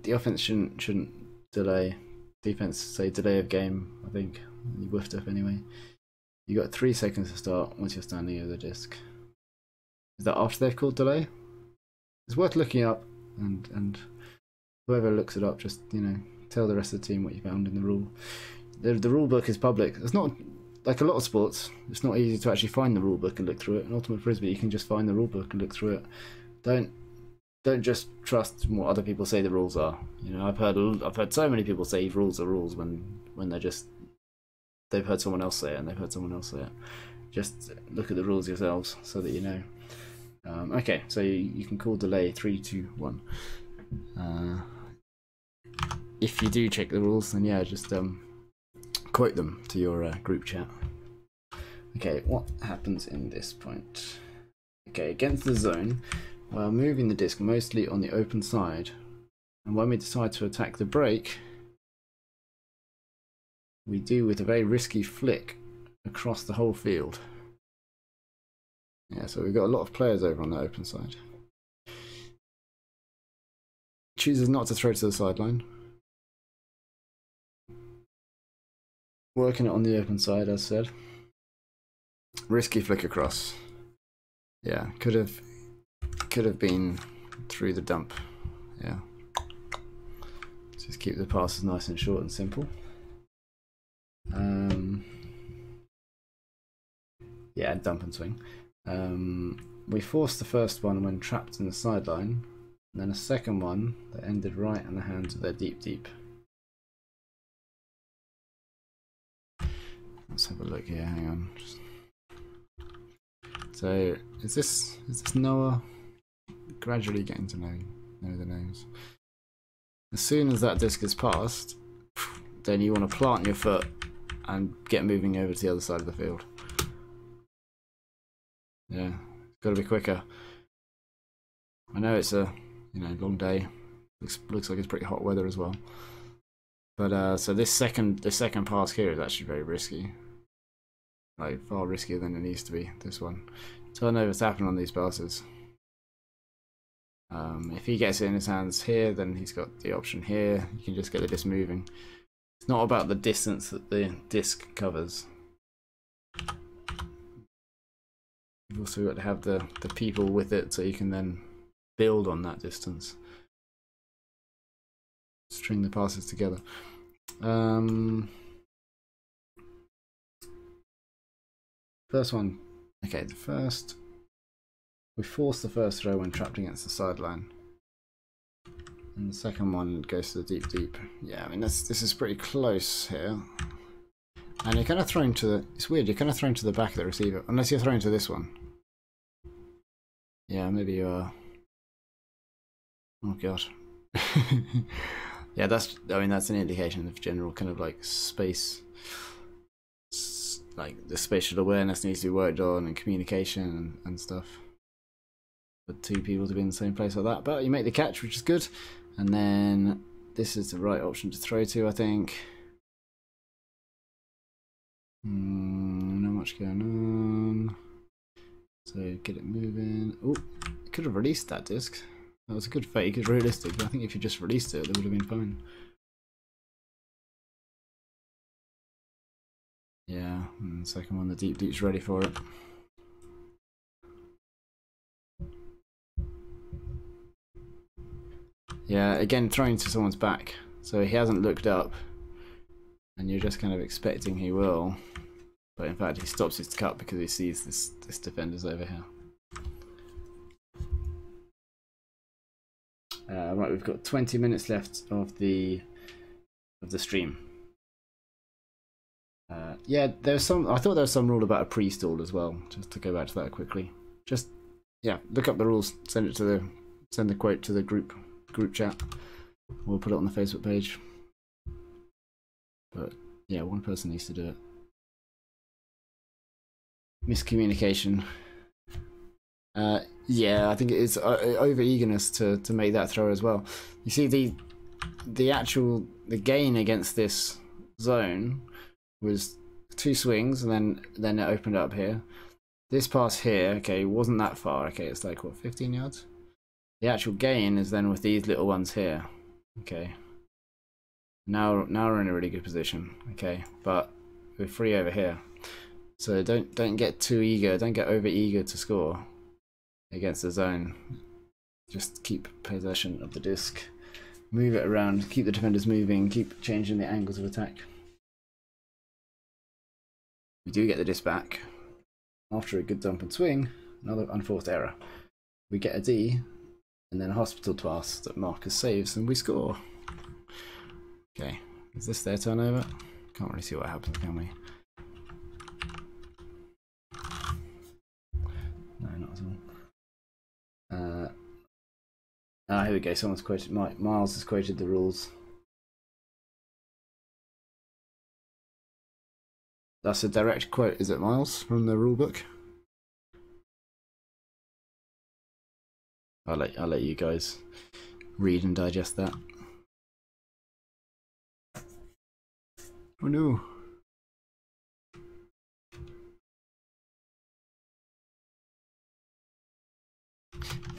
The offense shouldn't delay. Defense say delay of game. I think you whiffed up anyway. You got 3 seconds to start once you're standing over the disc. Is that after they've called delay? It's worth looking up, and whoever looks it up, just tell the rest of the team what you found in the rule. The rule book is public. It's not like a lot of sports. It's not easy to actually find the rule book and look through it. In Ultimate Frisbee, you can just find the rule book and look through it. Don't just trust what other people say the rules are. I've heard so many people say rules are rules when they've heard someone else say it and they've heard someone else say it. Just look at the rules yourselves so that you know. Okay, so you can call delay 3, 2, 1. If you do check the rules, then yeah, just quote them to your group chat. Okay, what happens in this point? Okay, against the zone, while moving the disc mostly on the open side, and when we decide to attack the break, we do with a very risky flick across the whole field. Yeah, so we've got a lot of players over on the open side. Chooses not to throw to the sideline. Working it on the open side, as said. Risky flick across. Yeah, could have been through the dump. Yeah. Just keep the passes nice and short and simple. Yeah, dump and swing. We forced the first one when trapped in the sideline, and then a second one that ended right in the hands of their deep. Let's have a look here. Hang on. So is this Noah gradually getting to know the names? As soon as that disc is passed, then you want to plant your foot and get moving over to the other side of the field. Yeah, got to be quicker. I know it's a long day. Looks like it's pretty hot weather as well. But so this second pass here is actually very risky. Like far riskier than it needs to be. This one. Turnovers happen on these passes. If he gets it in his hands here, then he's got the option here. You can just get the disc moving. It's not about the distance that the disc covers. You've also got to have the people with it so you can then build on that distance. String the passes together. First one. Okay, we force the first throw when trapped against the sideline. And the second one goes to the deep. Yeah, I mean this is pretty close here. And you're kind of throwing to the... It's weird, you're kind of throwing to the back of the receiver. Unless you're throwing to this one. Yeah, maybe you are. Oh god. Yeah, that's an indication of general kind of like space. Like the spatial awareness needs to be worked on, and communication and stuff. For two people to be in the same place like that. But you make the catch, which is good. And then this is the right option to throw to, I think. Not much going on. So get it moving. Oh, could have released that disc. That was a good fake. It's realistic. But I think if you just released it, it would have been fine. Yeah, and the second one, the deep's ready for it. Yeah, again, throwing to someone's back. So he hasn't looked up. And you're just kind of expecting he will. But in fact, he stops his cut because he sees this defender's over here. Right, we've got 20 minutes left of the stream. Yeah, there's some. I thought there was some rule about a pre-stall as well. Just to go back to that quickly. Just yeah, look up the rules. Send the quote to the group chat. We'll put it on the Facebook page. But yeah, one person needs to do it. Miscommunication. Yeah, I think it is over eagerness to make that throw as well. You see the gain against this zone was 2 swings, and then it opened up here. This pass here, okay, wasn't that far. Okay, it's like what, 15 yards. The actual gain is then with these little ones here. Okay. Now we're in a really good position. Okay, but we're free over here. So don't get too eager. Don't get over eager to score against the zone. Just keep possession of the disc. Move it around. Keep the defenders moving. Keep changing the angles of attack. We do get the disc back after a good dump and swing. Another unforced error. We get a D, and then a hospital pass that Marcus saves, and we score. Okay, is this their turnover? Can't really see what happens, can we? No, not at all. Here we go. Someone's quoted. Miles has quoted the rules. That's a direct quote, is it, Miles, from the rule book? I'll let you guys read and digest that. Oh no.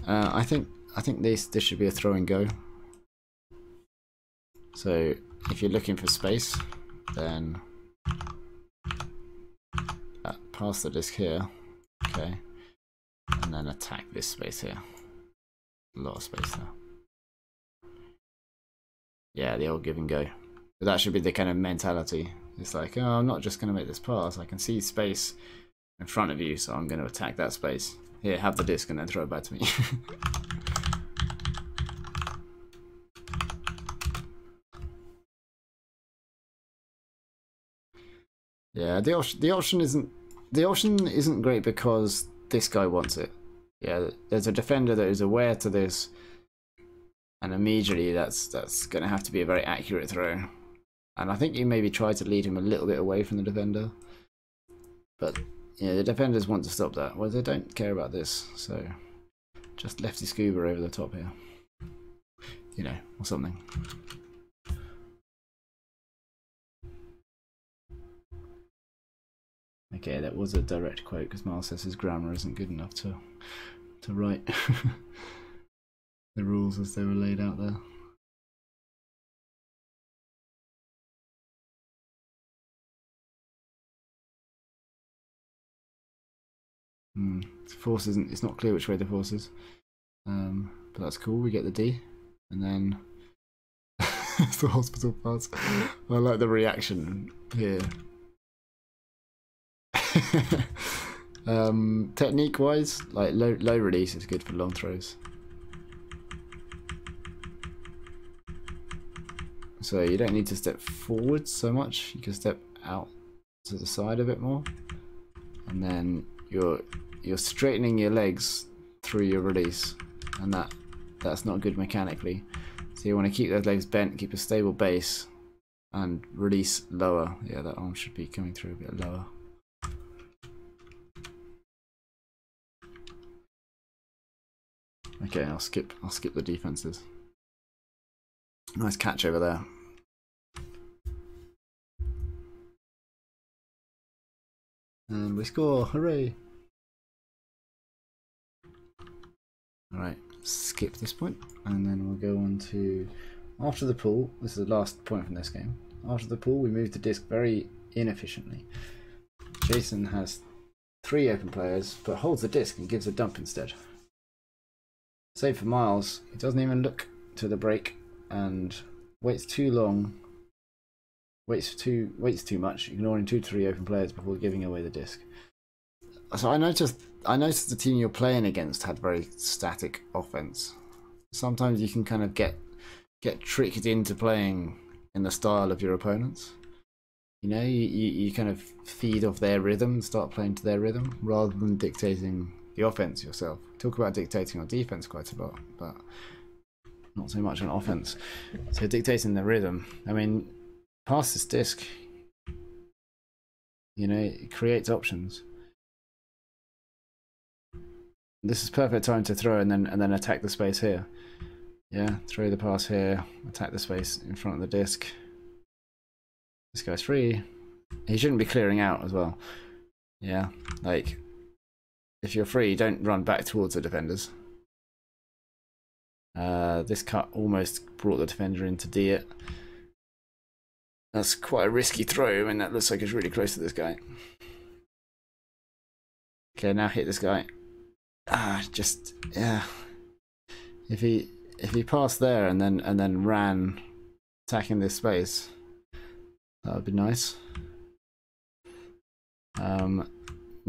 I think this should be a throw and go. So if you're looking for space, then pass the disc here, okay, and then attack this space here. A lot of space there. Yeah, the old give and go. But that should be the kind of mentality. It's like, oh, I'm not just going to make this pass. I can see space in front of you, so I'm going to attack that space. Here, have the disc and then throw it back to me. Yeah, the option isn't great because this guy wants it. Yeah, there's a defender that is aware to this, and immediately that's going to have to be a very accurate throw. And I think you maybe try to lead him a little bit away from the defender, but yeah, the defenders want to stop that. Well, they don't care about this, so just lefty scuba over the top here, you know, or something. Okay, that was a direct quote because Miles says his grammar isn't good enough to write the rules as they were laid out there. The force isn't. It's not clear which way the force is, but that's cool. We get the D, and then it's the hospital pass. I like the reaction here. Technique wise, like low release is good for long throws. So you don't need to step forward so much. You can step out to the side a bit more, and then you're straightening your legs through your release, and that's not good mechanically. So you want to keep those legs bent, keep a stable base, and release lower. Yeah, that arm should be coming through a bit lower. Okay, I'll skip the defenses. Nice catch over there. And we score, hooray! Alright, skip this point, and then we'll go on to after the pull. This is the last point from this game. After the pull, we move the disc very inefficiently. Jason has 3 open players, but holds the disc and gives a dump instead. Save for Miles, he doesn't even look to the break and waits too long waits too much, ignoring 2 to 3 open players before giving away the disc. So I noticed the team you're playing against had very static offense. Sometimes you can kind of get tricked into playing in the style of your opponents. You know, you kind of feed off their rhythm and start playing to their rhythm rather than dictating the offense yourself. We talk about dictating our defense quite a lot, but not so much on offense. So dictating the rhythm. I mean, pass this disc. You know, it creates options. This is perfect time to throw and then attack the space here. Yeah, throw the pass here, attack the space in front of the disc. This guy's free. He shouldn't be clearing out as well. Yeah, like, if you're free, don't run back towards the defenders. This cut almost brought the defender in to D it. That's quite a risky throw. I mean, that looks like it's really close to this guy. Okay, now hit this guy. Yeah. If he passed there and then ran attacking this space, that would be nice.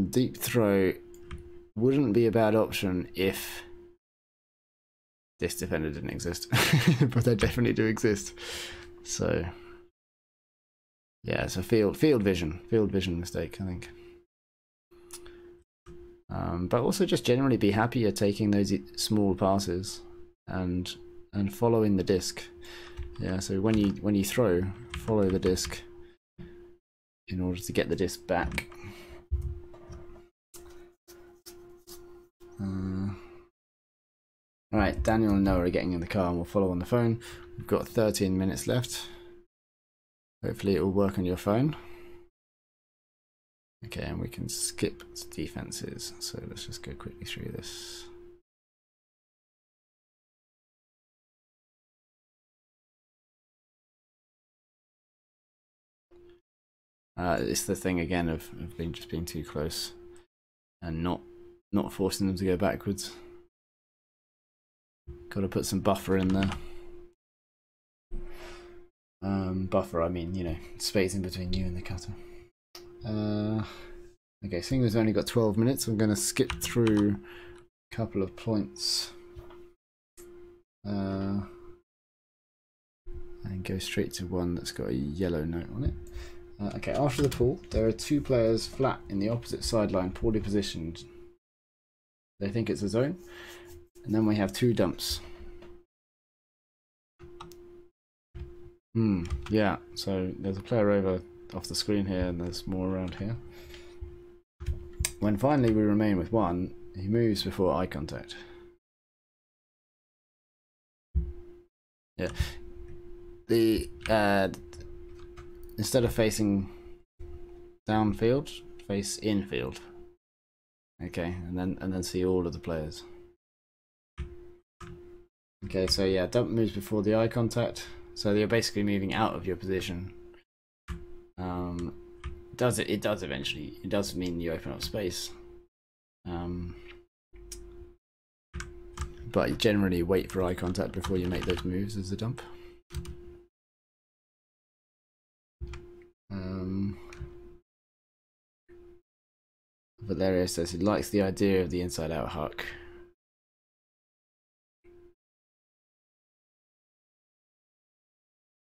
Deep throw wouldn't be a bad option if this defender didn't exist, but they definitely do exist. So yeah, it's a field vision mistake, I think. But also just generally be happy at taking those small passes and following the disc. Yeah, so when you throw, follow the disc in order to get the disc back. Alright, Daniel and Noah are getting in the car and we'll follow on the phone. We've got 13 minutes left. Hopefully it will work on your phone. Okay, and we can skip defenses. So let's just go quickly through this. It's the thing again of just being too close and not forcing them to go backwards. Got to put some buffer in there. Buffer, I mean, you know, space in between you and the cutter. Okay, seeing we've only got 12 minutes, I'm going to skip through a couple of points and go straight to one that's got a yellow note on it. Okay, after the pull, there are 2 players flat in the opposite sideline, poorly positioned. They think it's a zone. And then we have 2 dumps. Yeah, so there's a player over off the screen here and there's more around here. When finally we remain with 1, he moves before eye contact. Yeah. The instead of facing downfield, face infield. Okay, and then see all of the players. Okay, so yeah, dump moves before the eye contact. So you're basically moving out of your position. It does eventually. It does mean you open up space. But you generally wait for eye contact before you make those moves as a dump. Valeria says he likes the idea of the inside out huck.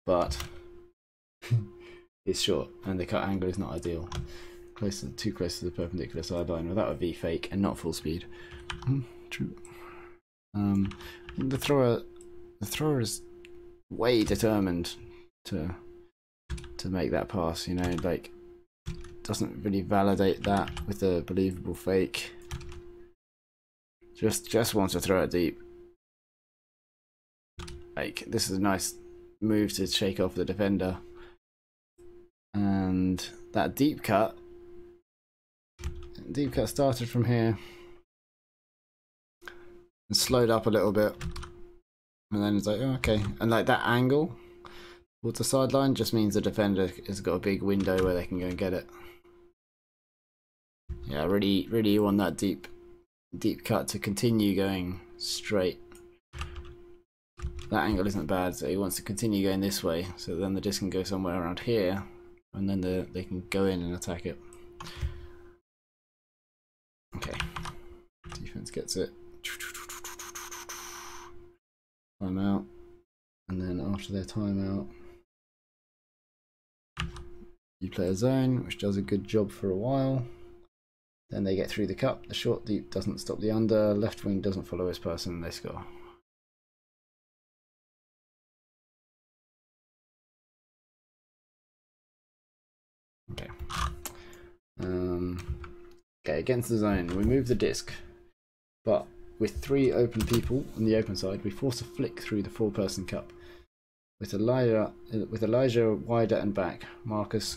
But it's short and the cut angle is not ideal. Too close to the perpendicular sideline without a V fake and not full speed. True. The thrower is way determined to make that pass, you know, like doesn't really validate that with a believable fake. Just wants to throw it deep. Like, this is a nice move to shake off the defender. And that deep cut started from here and slowed up a little bit. And then it's like, oh, okay. And like that angle towards the sideline just means the defender has got a big window where they can go and get it. Yeah, really you want that deep cut to continue going straight. that angle isn't bad, so he wants to continue going this way, so then the disc can go somewhere around here, and then they can go in and attack it. Okay, defense gets it. Timeout, and then after their timeout, you play a zone, which does a good job for a while. Then they get through the cup. The short deep doesn't stop the under. Left wing doesn't follow his person. They score. Okay. Okay, against the zone, we move the disc, but with 3 open people on the open side, we force a flick through the 4-person cup. With Elijah wider and back, Marcus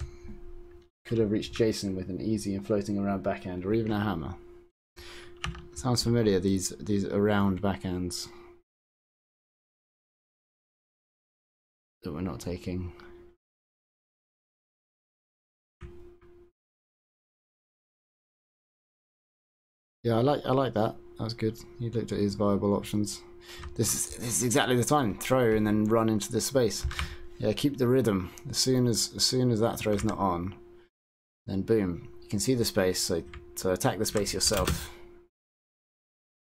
could have reached Jason with an easy and floating around backhand, or even a hammer. Sounds familiar, these around backhands that we're not taking. Yeah, I like that. That was good. He looked at his viable options. This is exactly the time. Throw and then run into this space. Yeah, keep the rhythm. As soon as that throw's not on, then boom, you can see the space. So attack the space yourself.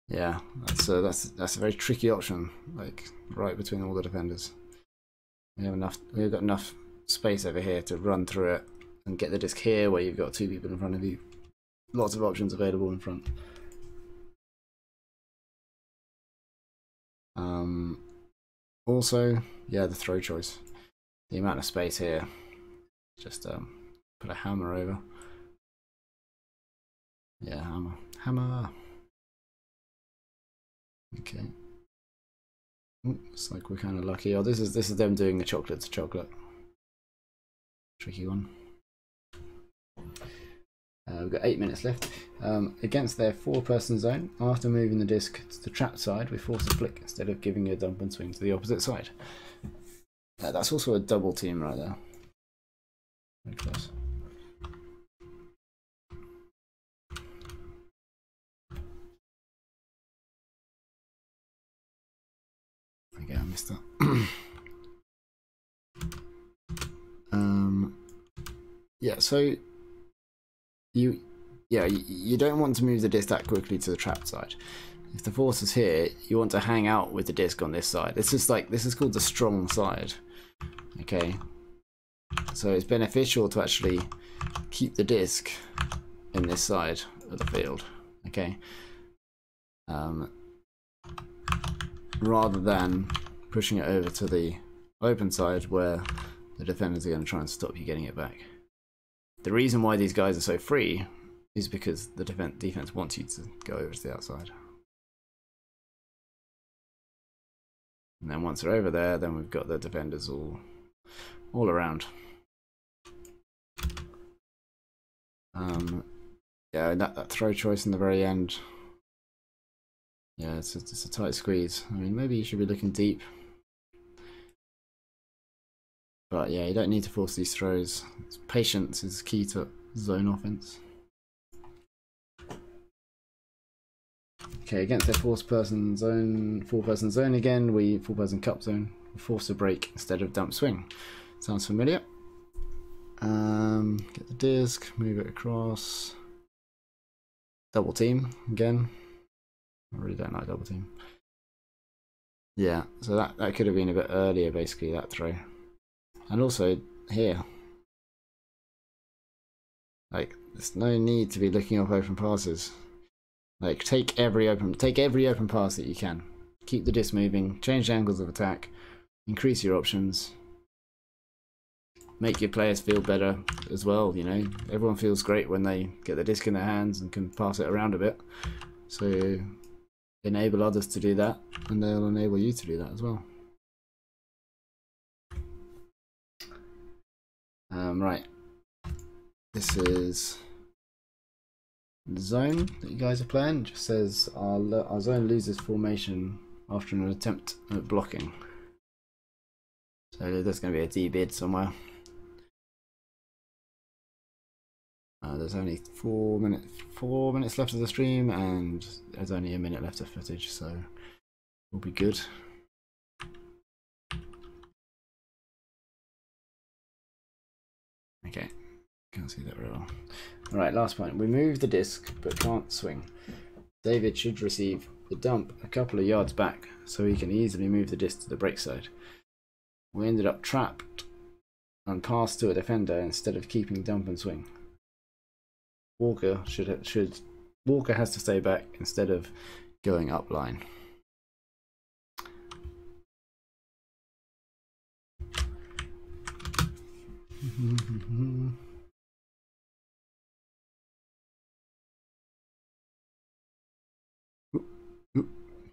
Yeah, that's a very tricky option. Like right between all the defenders. We've got enough space over here to run through it and get the disc here, where you've got 2 people in front of you. Lots of options available in front. Also, yeah, the throw choice. The amount of space here. Just put a hammer over. Yeah, hammer. Okay. Ooh, looks like we're kind of lucky. Oh, this is them doing a chocolate to chocolate. Tricky one. We've got 8 minutes left. Against their 4-person zone, after moving the disc to the trapped side, we force a flick instead of giving a dump and swing to the opposite side. That's also a double team right there. Very close. Okay, I missed that. Yeah, so you don't want to move the disc that quickly to the trapped side. If the force is here, you want to hang out with the disc on this side. This is called the strong side. Okay, so it's beneficial to actually keep the disc in this side of the field. Okay, rather than pushing it over to the open side where the defenders are going to try and stop you getting it back. The reason why these guys are so free is because the defense wants you to go over to the outside. And then once they're over there, then we've got the defenders all around. Yeah, that throw choice in the very end. Yeah, it's a tight squeeze. I mean, maybe you should be looking deep. But yeah, you don't need to force these throws. Patience is key to zone offense. Okay, against their 4-person zone again, 4-person cup zone, we force a break instead of dump swing. Sounds familiar. Get the disc, move it across. Double team again. I really don't like double team. Yeah, so that could have been a bit earlier, basically, that throw. And also here, like, there's no need to be looking off open passes. Like, take every open pass that you can. Keep the disc moving, change angles of attack, increase your options, make your players feel better as well. You know, everyone feels great when they get the disc in their hands and can pass it around a bit. So enable others to do that, and they'll enable you to do that as well. Right, this is the zone that you guys are playing. It just says our zone loses formation after an attempt at blocking. So there's going to be a D bid somewhere. There's only 4 minutes left of the stream, and there's only a minute left of footage, so we'll be good. can't see that very well. Alright, last point. We move the disc but can't swing. David should receive the dump a couple of yards back so he can easily move the disc to the brake side. We ended up trapped and passed to a defender instead of keeping dump and swing. Walker Walker has to stay back instead of going up line.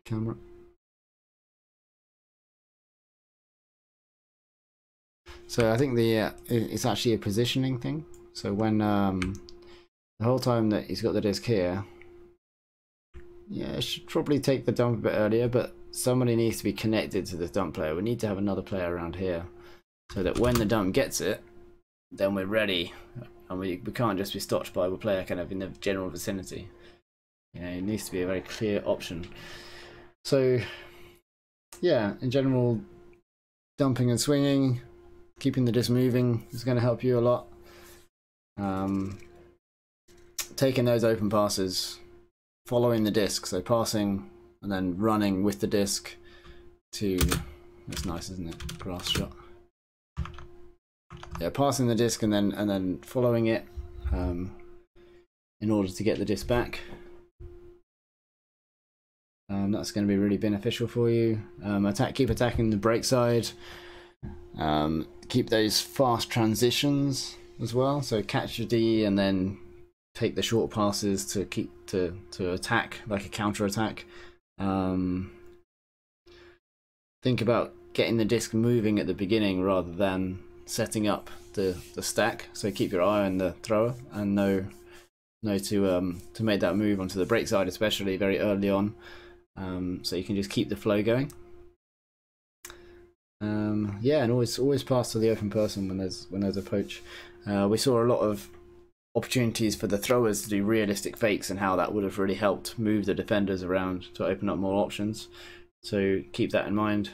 Camera. So I think it's actually a positioning thing. So when the whole time that he's got the disc here, yeah, should probably take the dump a bit earlier, but somebody needs to be connected to this dump player. We need to have another player around here so that when the dump gets it, then we're ready, and we can't just be stopped by a player kind of in the general vicinity. You know, it needs to be a very clear option. So yeah, in general, dumping and swinging, keeping the disc moving is going to help you a lot. Taking those open passes, following the disc, so passing and then running with the disc to, that's nice, isn't it? Grass shot. Yeah, passing the disc and then following it in order to get the disc back. That's going to be really beneficial for you. Keep attacking the brake side. Keep those fast transitions as well. So catch your D and then take the short passes to keep to attack, like a counter attack. Think about getting the disc moving at the beginning rather than setting up the stack. So keep your eye on the thrower and know to make that move onto the brake side, especially very early on. So you can just keep the flow going. Yeah, and always pass to the open person when there's a poach. We saw a lot of opportunities for the throwers to do realistic fakes, and how that would have really helped move the defenders around to open up more options. So keep that in mind.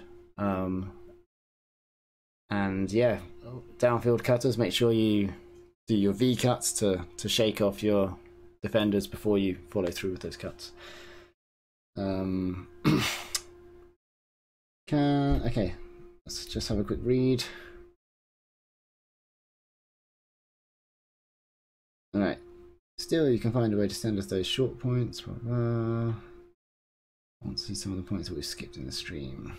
And yeah, downfield cutters, make sure you do your V cuts to shake off your defenders before you follow through with those cuts. Okay, let's just have a quick read. Alright, still you can find a way to send us those short points. I want to see some of the points that we've skipped in the stream.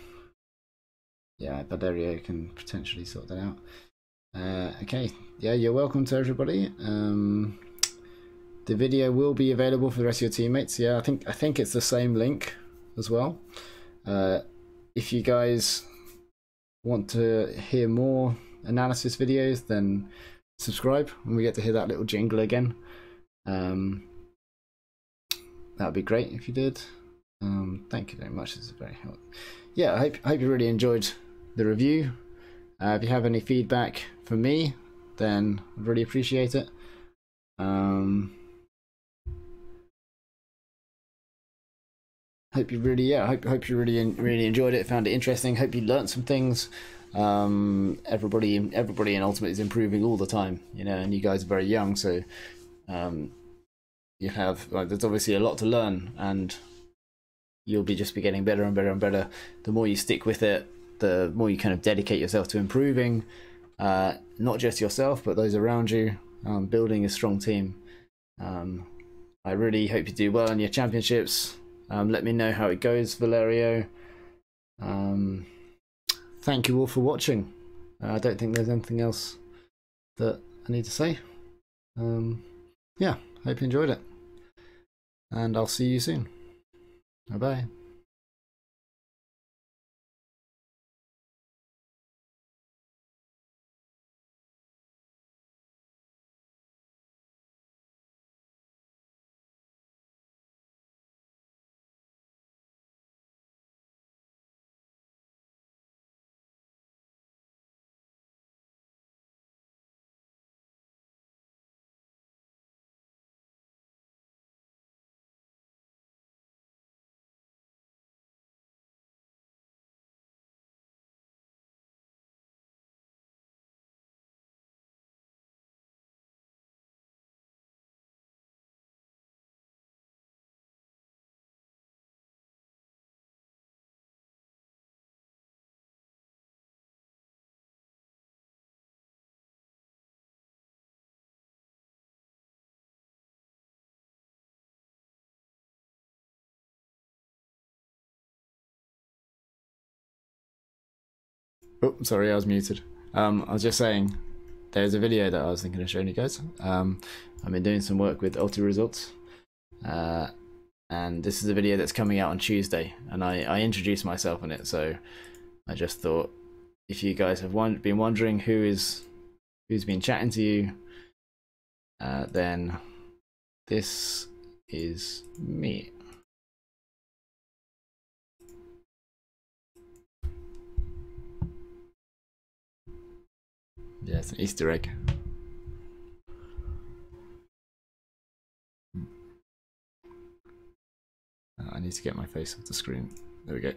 Yeah, Valerio can potentially sort that out. Okay, yeah, you're welcome to everybody. The video will be available for the rest of your teammates. Yeah, I think it's the same link as well. If you guys want to hear more analysis videos, then subscribe and we get to hear that little jingle again. That would be great if you did. Thank you very much. It's very helpful. Yeah, I hope you really enjoyed the review. If you have any feedback for me, then I'd really appreciate it. Hope you really, hope you really enjoyed it, found it interesting. Hope you learnt some things. Everybody in Ultimate is improving all the time, you know, and you guys are very young, so you have there's obviously a lot to learn, and you'll be getting better and better and better. The more you stick with it, the more you kind of dedicate yourself to improving, not just yourself but those around you, building a strong team. I really hope you do well in your championships. Let me know how it goes, Valerio. Thank you all for watching. I don't think there's anything else that I need to say. Yeah, hope you enjoyed it, and I'll see you soon. Bye bye. Oh, sorry, I was muted. I was just saying, there's a video that I was thinking of showing you guys. I've been doing some work with Ulti Results, and this is a video that's coming out on Tuesday, and I introduced myself on it, so I just thought, if you guys have been wondering who's been chatting to you, then this is me. Yeah, it's an Easter egg. I need to get my face off the screen. There we go.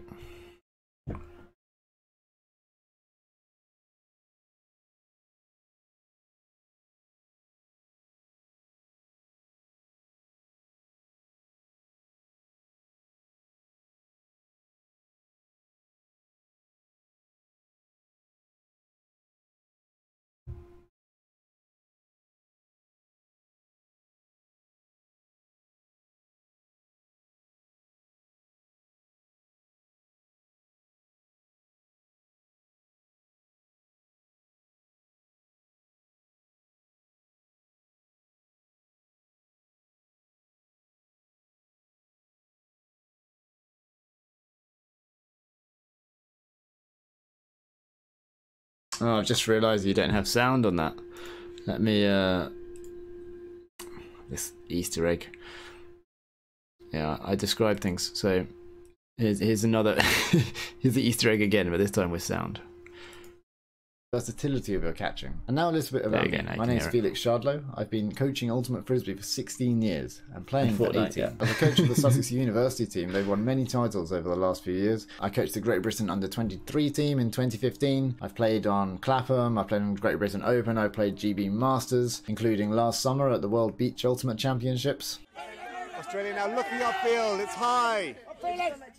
Oh, I've just realised you don't have sound on that. Let me, this Easter egg. Yeah, I describe things. So, here's another, here's the Easter egg again, but this time with sound. Versatility of your catching. And now a little bit about me. My name's Felix Shardlow. I've been coaching Ultimate Frisbee for 16 years and playing for 18. Yeah. As a coach of the Sussex University team, they've won many titles over the last few years. I coached the Great Britain Under-23 team in 2015. I've played on Clapham, I've played on Great Britain Open, I've played GB Masters, including last summer at the World Beach Ultimate Championships. Australia now looking upfield, it's high.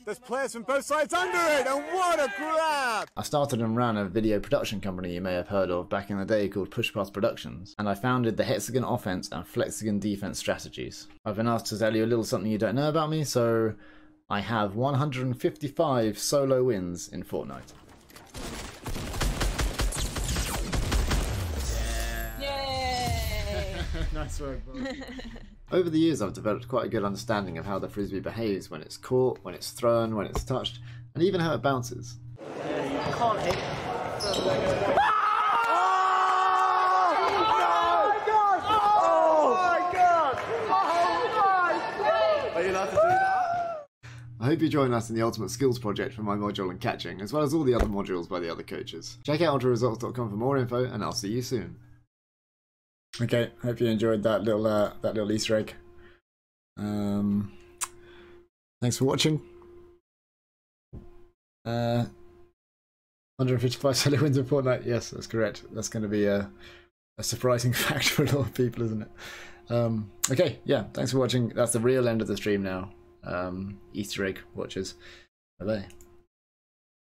There's players from both sides under it, and what a grab! I started and ran a video production company you may have heard of back in the day called Push Pass Productions, and I founded the Hexagon Offense and Flexagon Defense strategies. I've been asked to tell you a little something you don't know about me, so I have 155 solo wins in Fortnite. Yay! Nice work, boy. Over the years, I've developed quite a good understanding of how the frisbee behaves when it's caught, when it's thrown, when it's touched, and even how it bounces. You can't hit. Are you allowed to do that? I hope you join us in the Ultimate Skills Project for my module in catching, as well as all the other modules by the other coaches. Check out ultraresults.com for more info, and I'll see you soon. Okay, hope you enjoyed that little Easter egg. Thanks for watching. 155 solo wins in Fortnite. Yes, that's correct. That's going to be a surprising fact for a lot of people, isn't it? Okay, yeah, thanks for watching. That's the real end of the stream now. Easter egg watchers. Bye-bye.